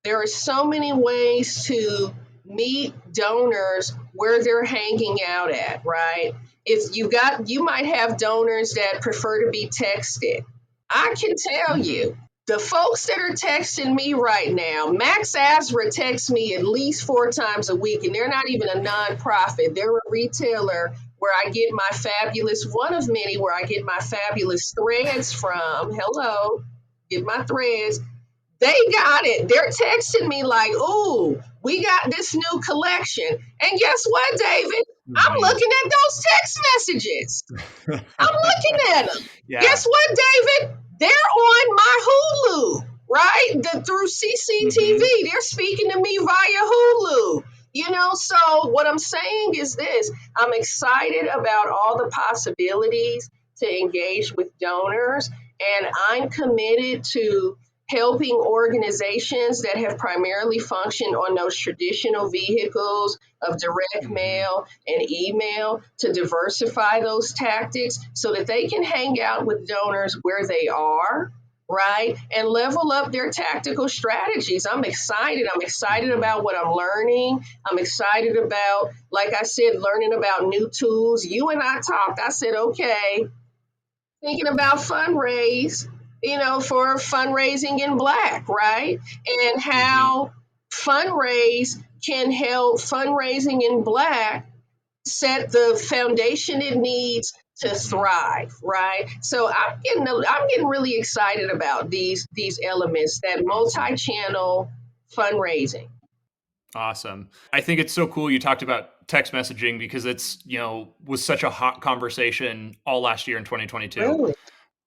There are so many ways to meet donors where they're hanging out at, right? If you might have donors that prefer to be texted. I can tell you, the folks that are texting me right now, Max Azra texts me at least 4 times a week, and they're not even a nonprofit. They're a retailer where I get my fabulous, one of many where I get my fabulous threads from. Hello, get my threads. They got it. They're texting me like, ooh, we got this new collection. And guess what, David? I'm looking at those text messages. I'm looking at them. Yeah. Guess what, David? They're on my Hulu, right? Through CCTV. They're speaking to me via Hulu. So what I'm saying is this. I'm excited about all the possibilities to engage with donors, and I'm committed to helping organizations that have primarily functioned on those traditional vehicles of direct mail and email to diversify those tactics so that they can hang out with donors where they are, right? And level up their tactical strategies. I'm excited. I'm excited about what I'm learning. I'm excited about, like I said, learning about new tools. You and I talked. I said, okay, thinking about fundraise, for fundraising in Black, right? And how fundraise can help fundraising in Black set the foundation it needs to thrive, right? So I'm getting really excited about these elements, that multi-channel fundraising. Awesome. I think it's so cool you talked about text messaging because it's, was such a hot conversation all last year in 2022. Really?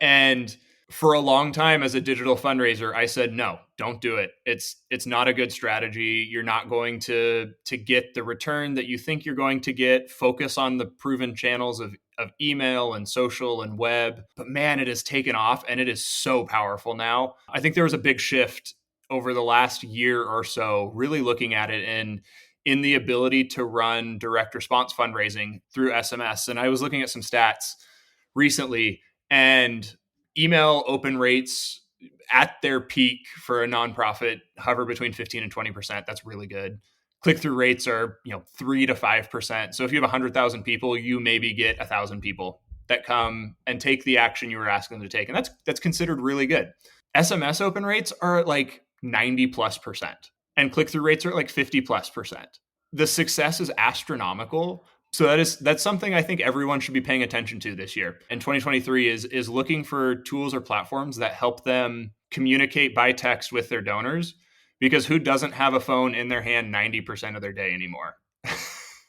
And for a long time as a digital fundraiser, I said, no, don't do it. It's not a good strategy. You're not going to get the return that you think you're going to get. Focus on the proven channels of email and social and web. But man, it has taken off and it is so powerful now. I think there was a big shift over the last year or so, really looking at it in the ability to run direct response fundraising through SMS. And I was looking at some stats recently, and email open rates at their peak for a nonprofit hover between 15 and 20%. That's really good. Click-through rates are 3 to 5%. So if you have 100,000 people, you maybe get 1,000 people that come and take the action you were asking them to take. And that's considered really good. SMS open rates are at like 90+%, and click-through rates are at like 50+%. The success is astronomical. So that's something I think everyone should be paying attention to this year. And 2023 is looking for tools or platforms that help them communicate by text with their donors, because who doesn't have a phone in their hand 90% of their day anymore?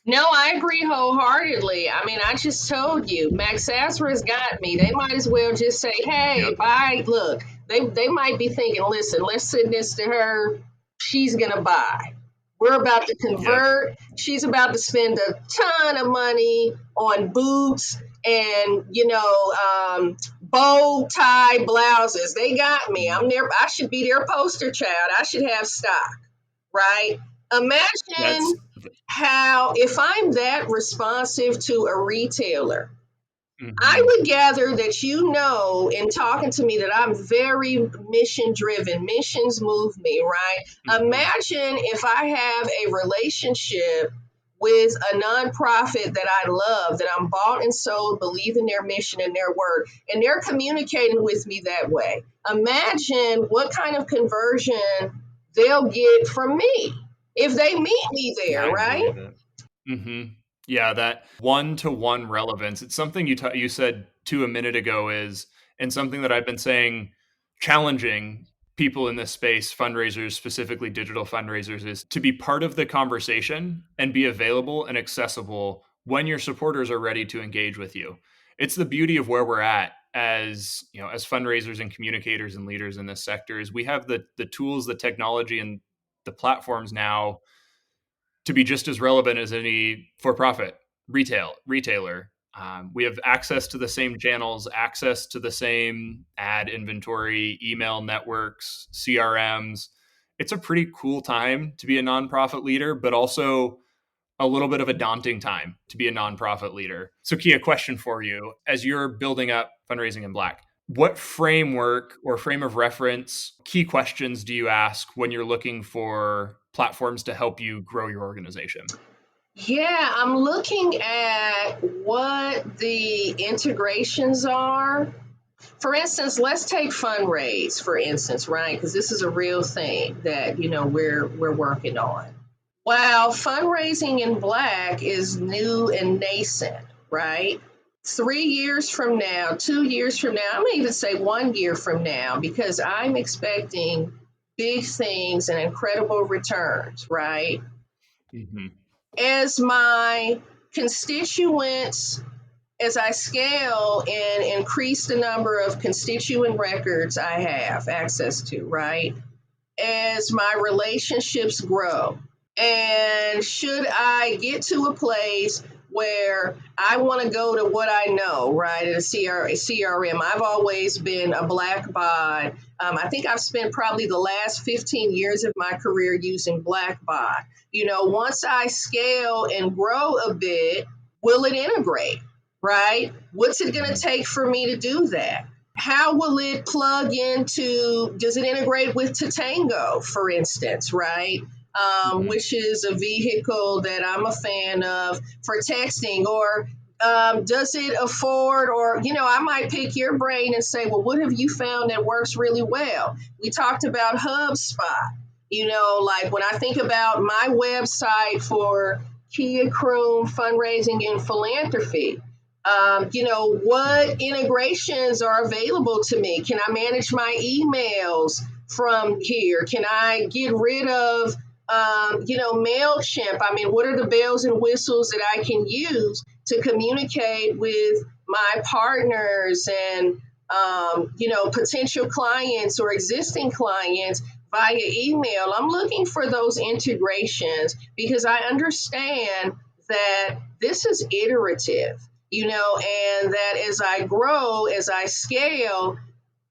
No, I agree wholeheartedly. I mean, I just told you, Max Sasser's got me. They might as well just say, hey, bye. Look, they might be thinking, listen, let's send this to her. She's going to buy. We're about to convert. Yep. She's about to spend a ton of money on boots and, bow tie blouses. They got me. I should be their poster child. I should have stock, right? Imagine how, if I'm that responsive to a retailer, I would gather that in talking to me that I'm very mission driven. Missions move me, right? Imagine if I have a relationship with a nonprofit that I love, that I'm bought and sold, believe in their mission and their work, and they're communicating with me that way. Imagine what kind of conversion they'll get from me if they meet me there, right? Mm-hmm. Yeah, that one-to-one relevance. It's something you said a minute ago and something that I've been saying, challenging people in this space, fundraisers, specifically digital fundraisers, is to be part of the conversation and be available and accessible when your supporters are ready to engage with you. It's the beauty of where we're at as fundraisers and communicators and leaders in this sector, is we have the tools, the technology, and the platforms now to be just as relevant as any for-profit retailer. We have access to the same channels, access to the same ad inventory, email networks, CRMs. It's a pretty cool time to be a nonprofit leader, but also a little bit of a daunting time to be a nonprofit leader. So, Kia, question for you. As you're building up Fundraising in Black, what framework or frame of reference, key questions do you ask when you're looking for platforms to help you grow your organization? Yeah, I'm looking at what the integrations are. For instance, let's take Fundraise, for instance, right? Because this is a real thing that, we're working on. While Fundraising in Black is new and nascent, right? 3 years from now, 2 years from now, I'm going to even say 1 year from now, because I'm expecting big things and incredible returns, right? Mm-hmm. As my constituents, as I scale and increase the number of constituent records I have access to, right? As my relationships grow, and should I get to a place where I want to go to what I know, right, at a CRM. I've always been a Blackbot. I think I've spent probably the last 15 years of my career using Blackbot. Once I scale and grow a bit, will it integrate, right? What's it going to take for me to do that? How will it plug into, does it integrate with Tatango, for instance, right? Which is a vehicle that I'm a fan of for texting, or does it afford, or, I might pick your brain and say, well, what have you found that works really well? We talked about HubSpot, like when I think about my website for Kia Croom Fundraising and Philanthropy, what integrations are available to me? Can I manage my emails from here? Can I get rid of MailChimp. I mean, what are the bells and whistles that I can use to communicate with my partners and, potential clients or existing clients via email? I'm looking for those integrations because I understand that this is iterative, and that as I grow, as I scale,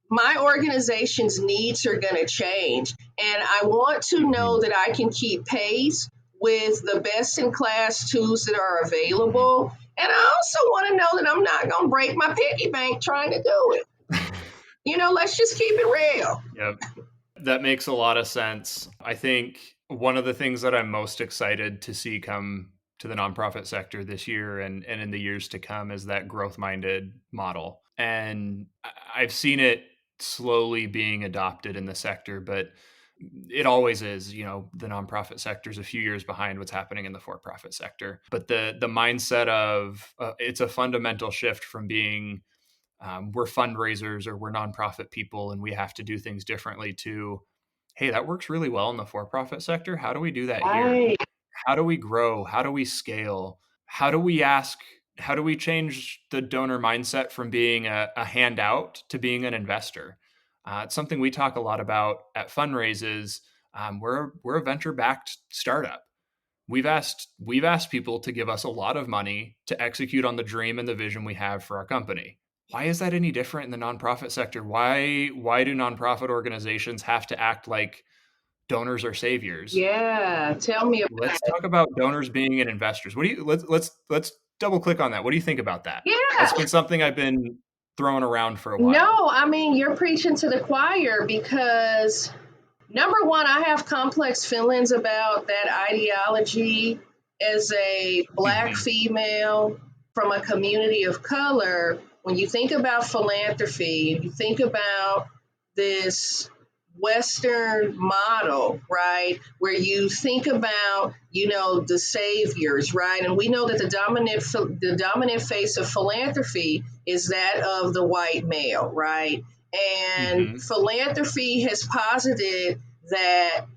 my organization's needs are going to change. And I want to know that I can keep pace with the best in class tools that are available. And I also want to know that I'm not going to break my piggy bank trying to do it. Let's just keep it real. Yep. That makes a lot of sense. I think one of the things that I'm most excited to see come to the nonprofit sector this year and in the years to come is that growth-minded model. And I've seen it slowly being adopted in the sector, but it always is, the nonprofit sector is a few years behind what's happening in the for-profit sector. But the mindset of it's a fundamental shift from being we're fundraisers or we're nonprofit people and we have to do things differently to, hey, that works really well in the for-profit sector. How do we do that here? How do we grow? How do we scale? How do we change the donor mindset from being a handout to being an investor? It's something we talk a lot about at Fundraisers. We're a venture-backed startup. We've asked people to give us a lot of money to execute on the dream and the vision we have for our company. Why is that any different in the nonprofit sector? Why do nonprofit organizations have to act like donors are saviors? Yeah, tell me about Let's talk about donors being an investors. Let's double click on that. What do you think about that? Yeah. That's been something I've been throwing around for a while. No, I mean, you're preaching to the choir because number one, I have complex feelings about that ideology as a Black female from a community of color. When you think about philanthropy, you think about this Western model, right? Where you think about, the saviors, right? And we know that the dominant face of philanthropy is that of the white male, right? And philanthropy has posited that,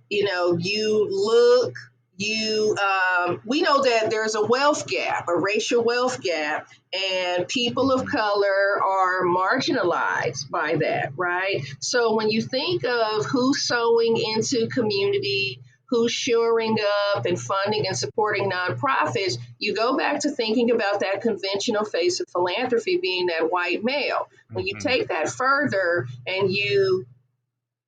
we know that there's a wealth gap, a racial wealth gap, and people of color are marginalized by that, right? So when you think of who's sowing into community, who's shoring up and funding and supporting nonprofits, you go back to thinking about that conventional face of philanthropy being that white male. When you take that further and you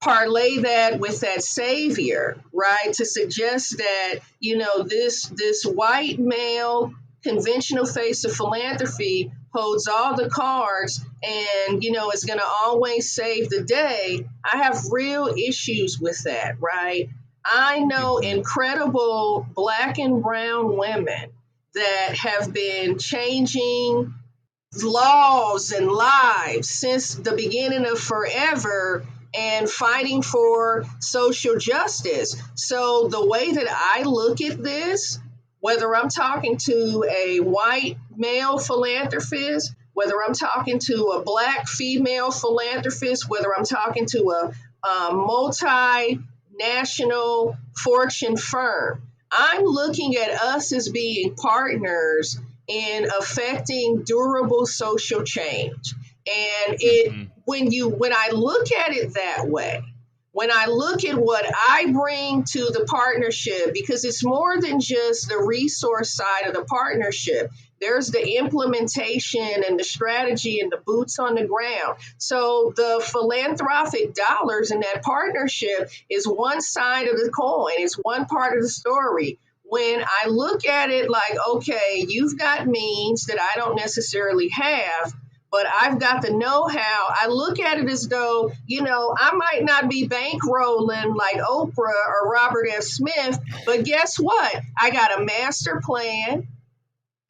parlay that with that savior, right? To suggest that, this white male conventional face of philanthropy holds all the cards and, is going to always save the day. I have real issues with that, right? I know incredible Black and brown women that have been changing laws and lives since the beginning of forever and fighting for social justice. So the way that I look at this, whether I'm talking to a white male philanthropist, whether I'm talking to a Black female philanthropist, whether I'm talking to a multinational Fortune firm, I'm looking at us as being partners in affecting durable social change. And when I look at it that way, when I look at what I bring to the partnership, because it's more than just the resource side of the partnership, there's the implementation and the strategy and the boots on the ground. So the philanthropic dollars in that partnership is one side of the coin. It's one part of the story. When I look at it like, okay, you've got means that I don't necessarily have, but I've got the know-how. I look at it as though, I might not be bankrolling like Oprah or Robert F. Smith, but guess what? I got a master plan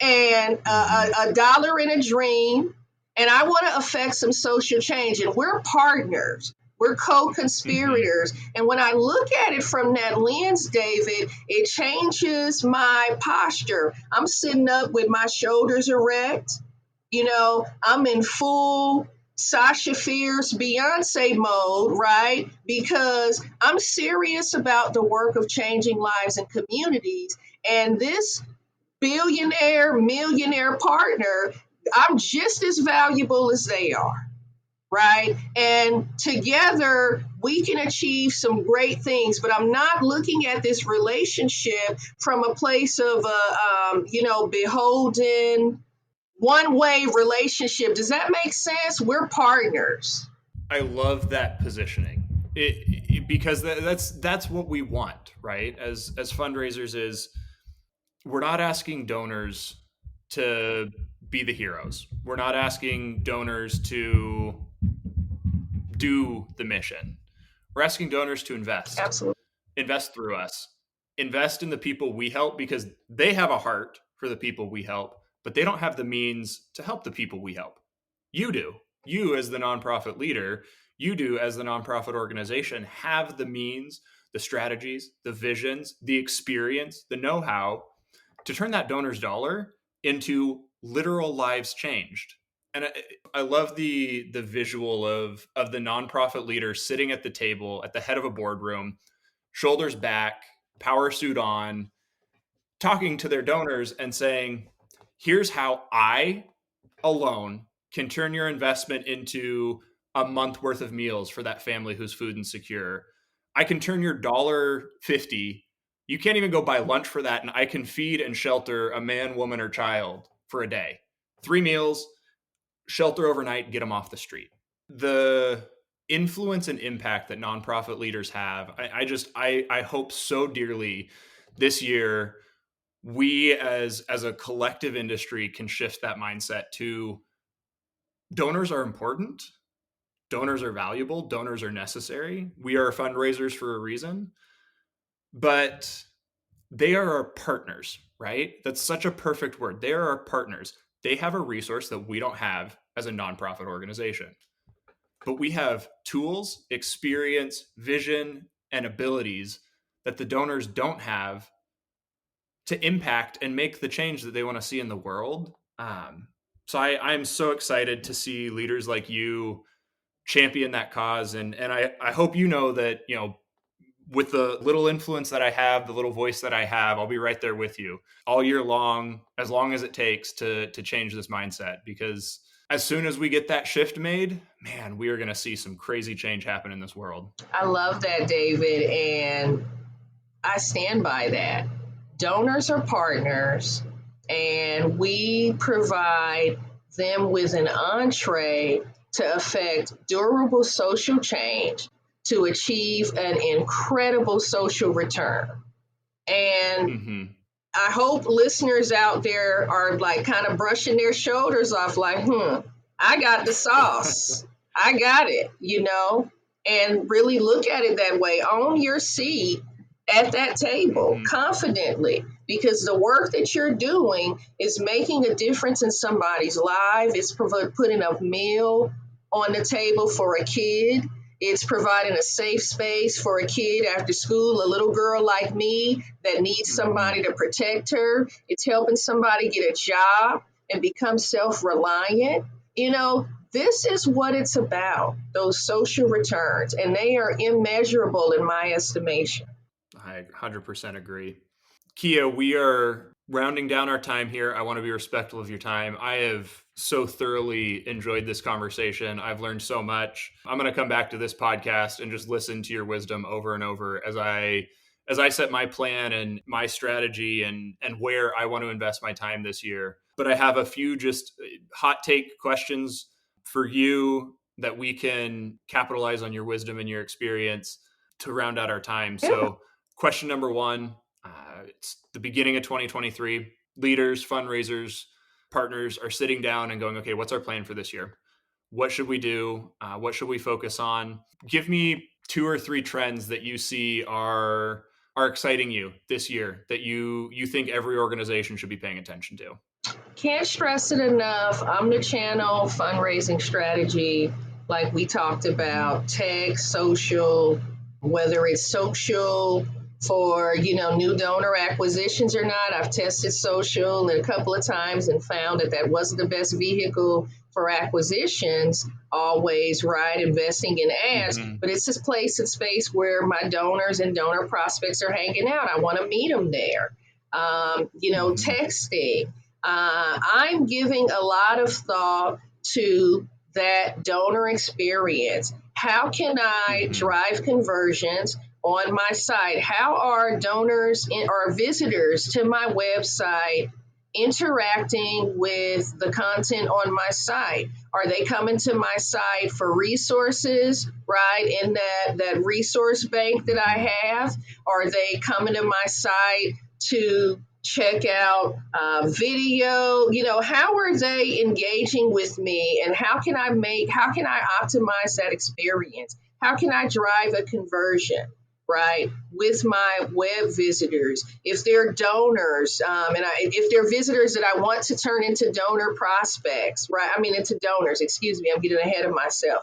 and a dollar and a dream, and I want to affect some social change. And we're partners. We're co-conspirators. And when I look at it from that lens, David, it changes my posture. I'm sitting up with my shoulders erect. I'm in full Sasha Fierce Beyonce mode, right? Because I'm serious about the work of changing lives and communities. And this billionaire, millionaire partner, I'm just as valuable as they are, right? And together we can achieve some great things, but I'm not looking at this relationship from a place of beholden, one-way relationship. Does that make sense? We're partners. I love that positioning. Because that's what we want, right? As fundraisers, is we're not asking donors to be the heroes. We're not asking donors to do the mission. We're asking donors to invest. Absolutely. Invest through us. Invest in the people we help, because they have a heart for the people we help, but they don't have the means to help the people we help. You do. You, as the nonprofit leader, you do as the nonprofit organization, have the means, the strategies, the visions, the experience, the know-how to turn that donor's dollar into literal lives changed. And I love the visual of the nonprofit leader sitting at the table at the head of a boardroom, shoulders back, power suit on, talking to their donors and saying, here's how I alone can turn your investment into a month worth of meals for that family who's food insecure. I can turn your $1.50. You can't even go buy lunch for that. And I can feed and shelter a man, woman, or child for a day. 3 meals, shelter overnight, get them off the street. The influence and impact that nonprofit leaders have, I hope so dearly this year, we as a collective industry can shift that mindset to donors are important, donors are valuable, donors are necessary. We are fundraisers for a reason, but they are our partners, right? That's such a perfect word. They are our partners. They have a resource that we don't have as a nonprofit organization, but we have tools, experience, vision, and abilities that the donors don't have to impact and make the change that they want to see in the world. So I'm so excited to see leaders like you champion that cause. And I hope you know that, with the little influence that I have, the little voice that I have, I'll be right there with you all year long as it takes to change this mindset. Because as soon as we get that shift made, man, we are going to see some crazy change happen in this world. I love that, David. And I stand by that. Donors are partners, and we provide them with an entree to affect durable social change to achieve an incredible social return. And I hope listeners out there are like kind of brushing their shoulders off like, I got the sauce. I got it, and really look at it that way. Own your seat at that table confidently, because the work that you're doing is making a difference in somebody's life. It's putting a meal on the table for a kid. It's providing a safe space for a kid after school, a little girl like me that needs somebody to protect her. It's helping somebody get a job and become self-reliant. This is what it's about, those social returns, and they are immeasurable in my estimation. I 100% agree. Kia, we are rounding down our time here. I want to be respectful of your time. I have so thoroughly enjoyed this conversation. I've learned so much. I'm going to come back to this podcast and just listen to your wisdom over and over as I set my plan and my strategy and where I want to invest my time this year. But I have a few just hot take questions for you that we can capitalize on your wisdom and your experience to round out our time. Yeah. So question number 1, it's the beginning of 2023. Leaders, fundraisers, partners are sitting down and going, okay, what's our plan for this year? What should we do? What should we focus on? Give me 2 or 3 trends that you see are exciting you this year that you think every organization should be paying attention to. Can't stress it enough. Omnichannel fundraising strategy, like we talked about, tech, social, whether it's social for, new donor acquisitions or not. I've tested social a couple of times and found that wasn't the best vehicle for acquisitions always, right? Investing in ads, but it's this place and space where my donors and donor prospects are hanging out. I want to meet them there. Texting. I'm giving a lot of thought to that donor experience. How can I drive conversions on my site? How are donors or visitors to my website interacting with the content on my site? Are they coming to my site for resources, right? In that resource bank that I have? Are they coming to my site to check out video? How are they engaging with me, and how can I optimize that experience? How can I drive a conversion, right, with my web visitors? If they're donors, if they're visitors that I want to turn into donor prospects, right? Into donors, excuse me, I'm getting ahead of myself.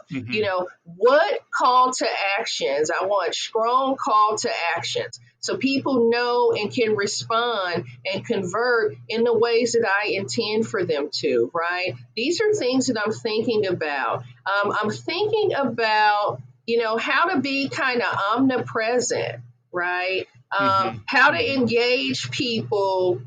What call to actions? I want strong call to actions so people know and can respond and convert in the ways that I intend for them to, right? These are things that I'm thinking about. I'm thinking about how to be kind of omnipresent, right? How to engage people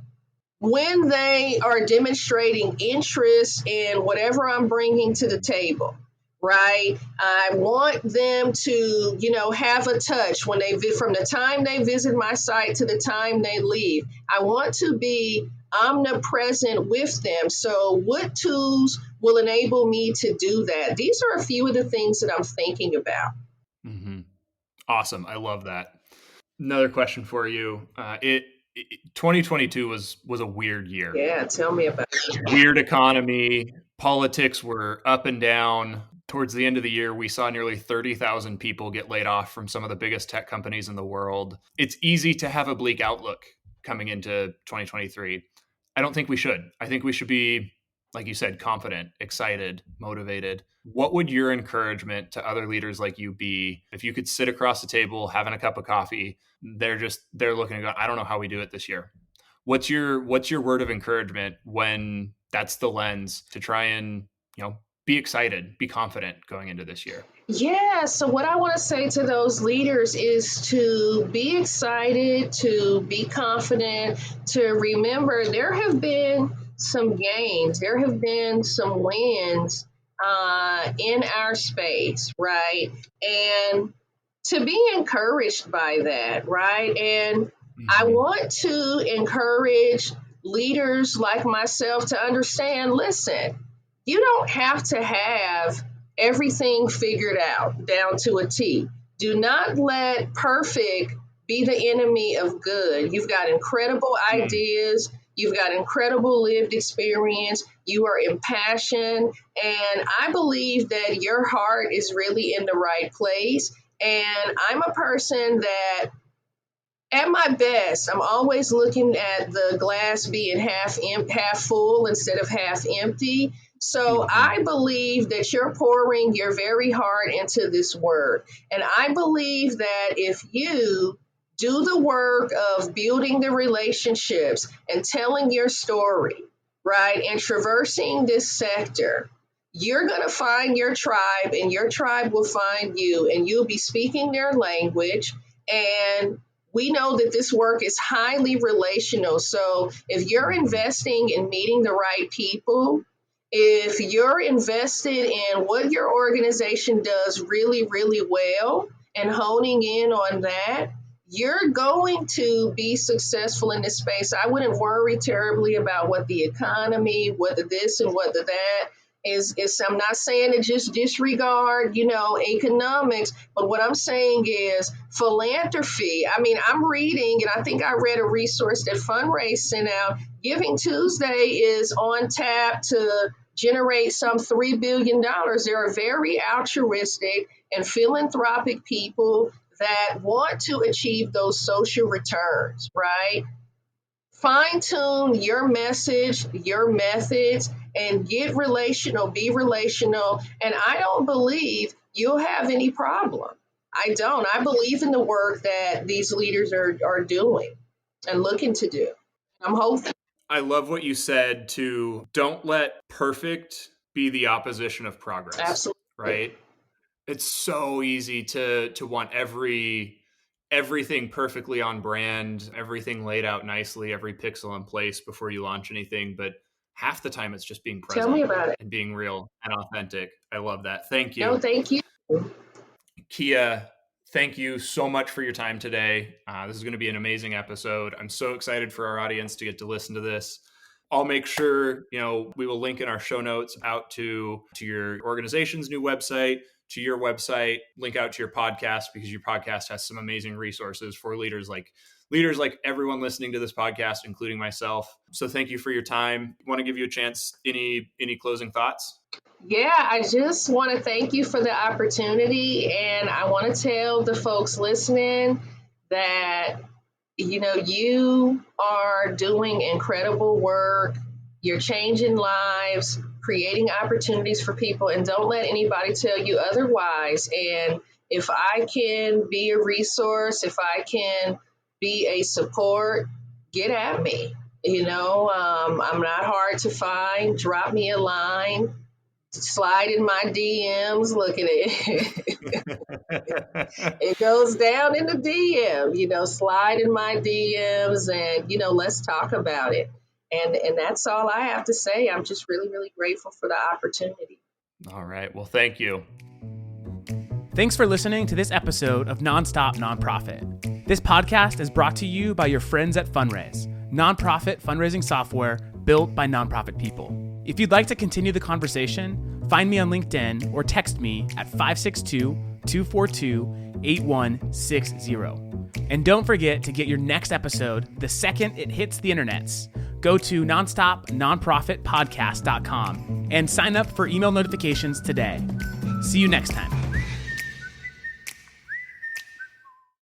when they are demonstrating interest in whatever I'm bringing to the table, right? I want them to, have a touch when from the time they visit my site to the time they leave. I want to be omnipresent with them. So what tools will enable me to do that? These are a few of the things that I'm thinking about. Awesome. I love that. Another question for you. 2022 was a weird year. Yeah, tell me about it. Weird economy. Politics were up and down. Towards the end of the year, we saw nearly 30,000 people get laid off from some of the biggest tech companies in the world. It's easy to have a bleak outlook coming into 2023. I don't think we should. I think we should be, like you said, confident, excited, motivated. What would your encouragement to other leaders like you be if you could sit across the table having a cup of coffee? They're looking and go, I don't know how we do it this year. What's your word of encouragement when that's the lens to try and, be excited, be confident going into this year? Yeah. So what I want to say to those leaders is to be excited, to be confident, to remember there have been some gains, there have been some wins in our space, right? And to be encouraged by that, right? And I want to encourage leaders like myself to understand, listen, you don't have to have everything figured out down to a T. Do not let perfect be the enemy of good. You've got incredible ideas. You've got incredible lived experience. You are impassioned. And I believe that your heart is really in the right place. And I'm a person that, at my best, I'm always looking at the glass being half full instead of half empty. So I believe that you're pouring your very heart into this work. And I believe that if you do the work of building the relationships and telling your story, right, and traversing this sector, you're going to find your tribe, and your tribe will find you, and you'll be speaking their language. And we know that this work is highly relational. So if you're investing in meeting the right people, if you're invested in what your organization does really, really well and honing in on that, you're going to be successful in this space. I wouldn't worry terribly about what the economy, whether this and whether that is. I'm not saying to just disregard, economics, but what I'm saying is philanthropy. I'm reading, and I think I read a resource that Fundraise sent out. Giving Tuesday is on tap to generate some $3 billion. There are very altruistic and philanthropic people that want to achieve those social returns, right? Fine tune your message, your methods, and get relational, be relational. And I don't believe you'll have any problem. I don't. I believe in the work that these leaders are doing and looking to do. I'm hopeful. I love what you said to don't let perfect be the opposition of progress. Absolutely. Right? It's so easy to want everything perfectly on brand, everything laid out nicely, every pixel in place before you launch anything. But half the time it's just being present. Tell me about it. And being real and authentic. I love that. Thank you. No, thank you. Kia, thank you so much for your time today. This is going to be an amazing episode. I'm so excited for our audience to get to listen to this. I'll make sure, we will link in our show notes out to your organization's new website, to your website, link out to your podcast, because your podcast has some amazing resources for leaders like everyone listening to this podcast, including myself. So thank you for your time. Want to give you a chance. Any closing thoughts? Yeah, I just want to thank you for the opportunity. And I want to tell the folks listening that, you are doing incredible work. You're changing lives, creating opportunities for people, and don't let anybody tell you otherwise. And if I can be a resource, if I can be a support, get at me. I'm not hard to find. Drop me a line. Slide in my DMs. Look at it. It goes down in the DM. Slide in my DMs, and let's talk about it. And that's all I have to say. I'm just really, really grateful for the opportunity. All right. Well, thank you. Thanks for listening to this episode of Nonstop Nonprofit. This podcast is brought to you by your friends at Fundraise, nonprofit fundraising software built by nonprofit people. If you'd like to continue the conversation, find me on LinkedIn or text me at 562-242-8160. And don't forget to get your next episode the second it hits the internets. Go to nonstopnonprofitpodcast.com and sign up for email notifications today. See you next time.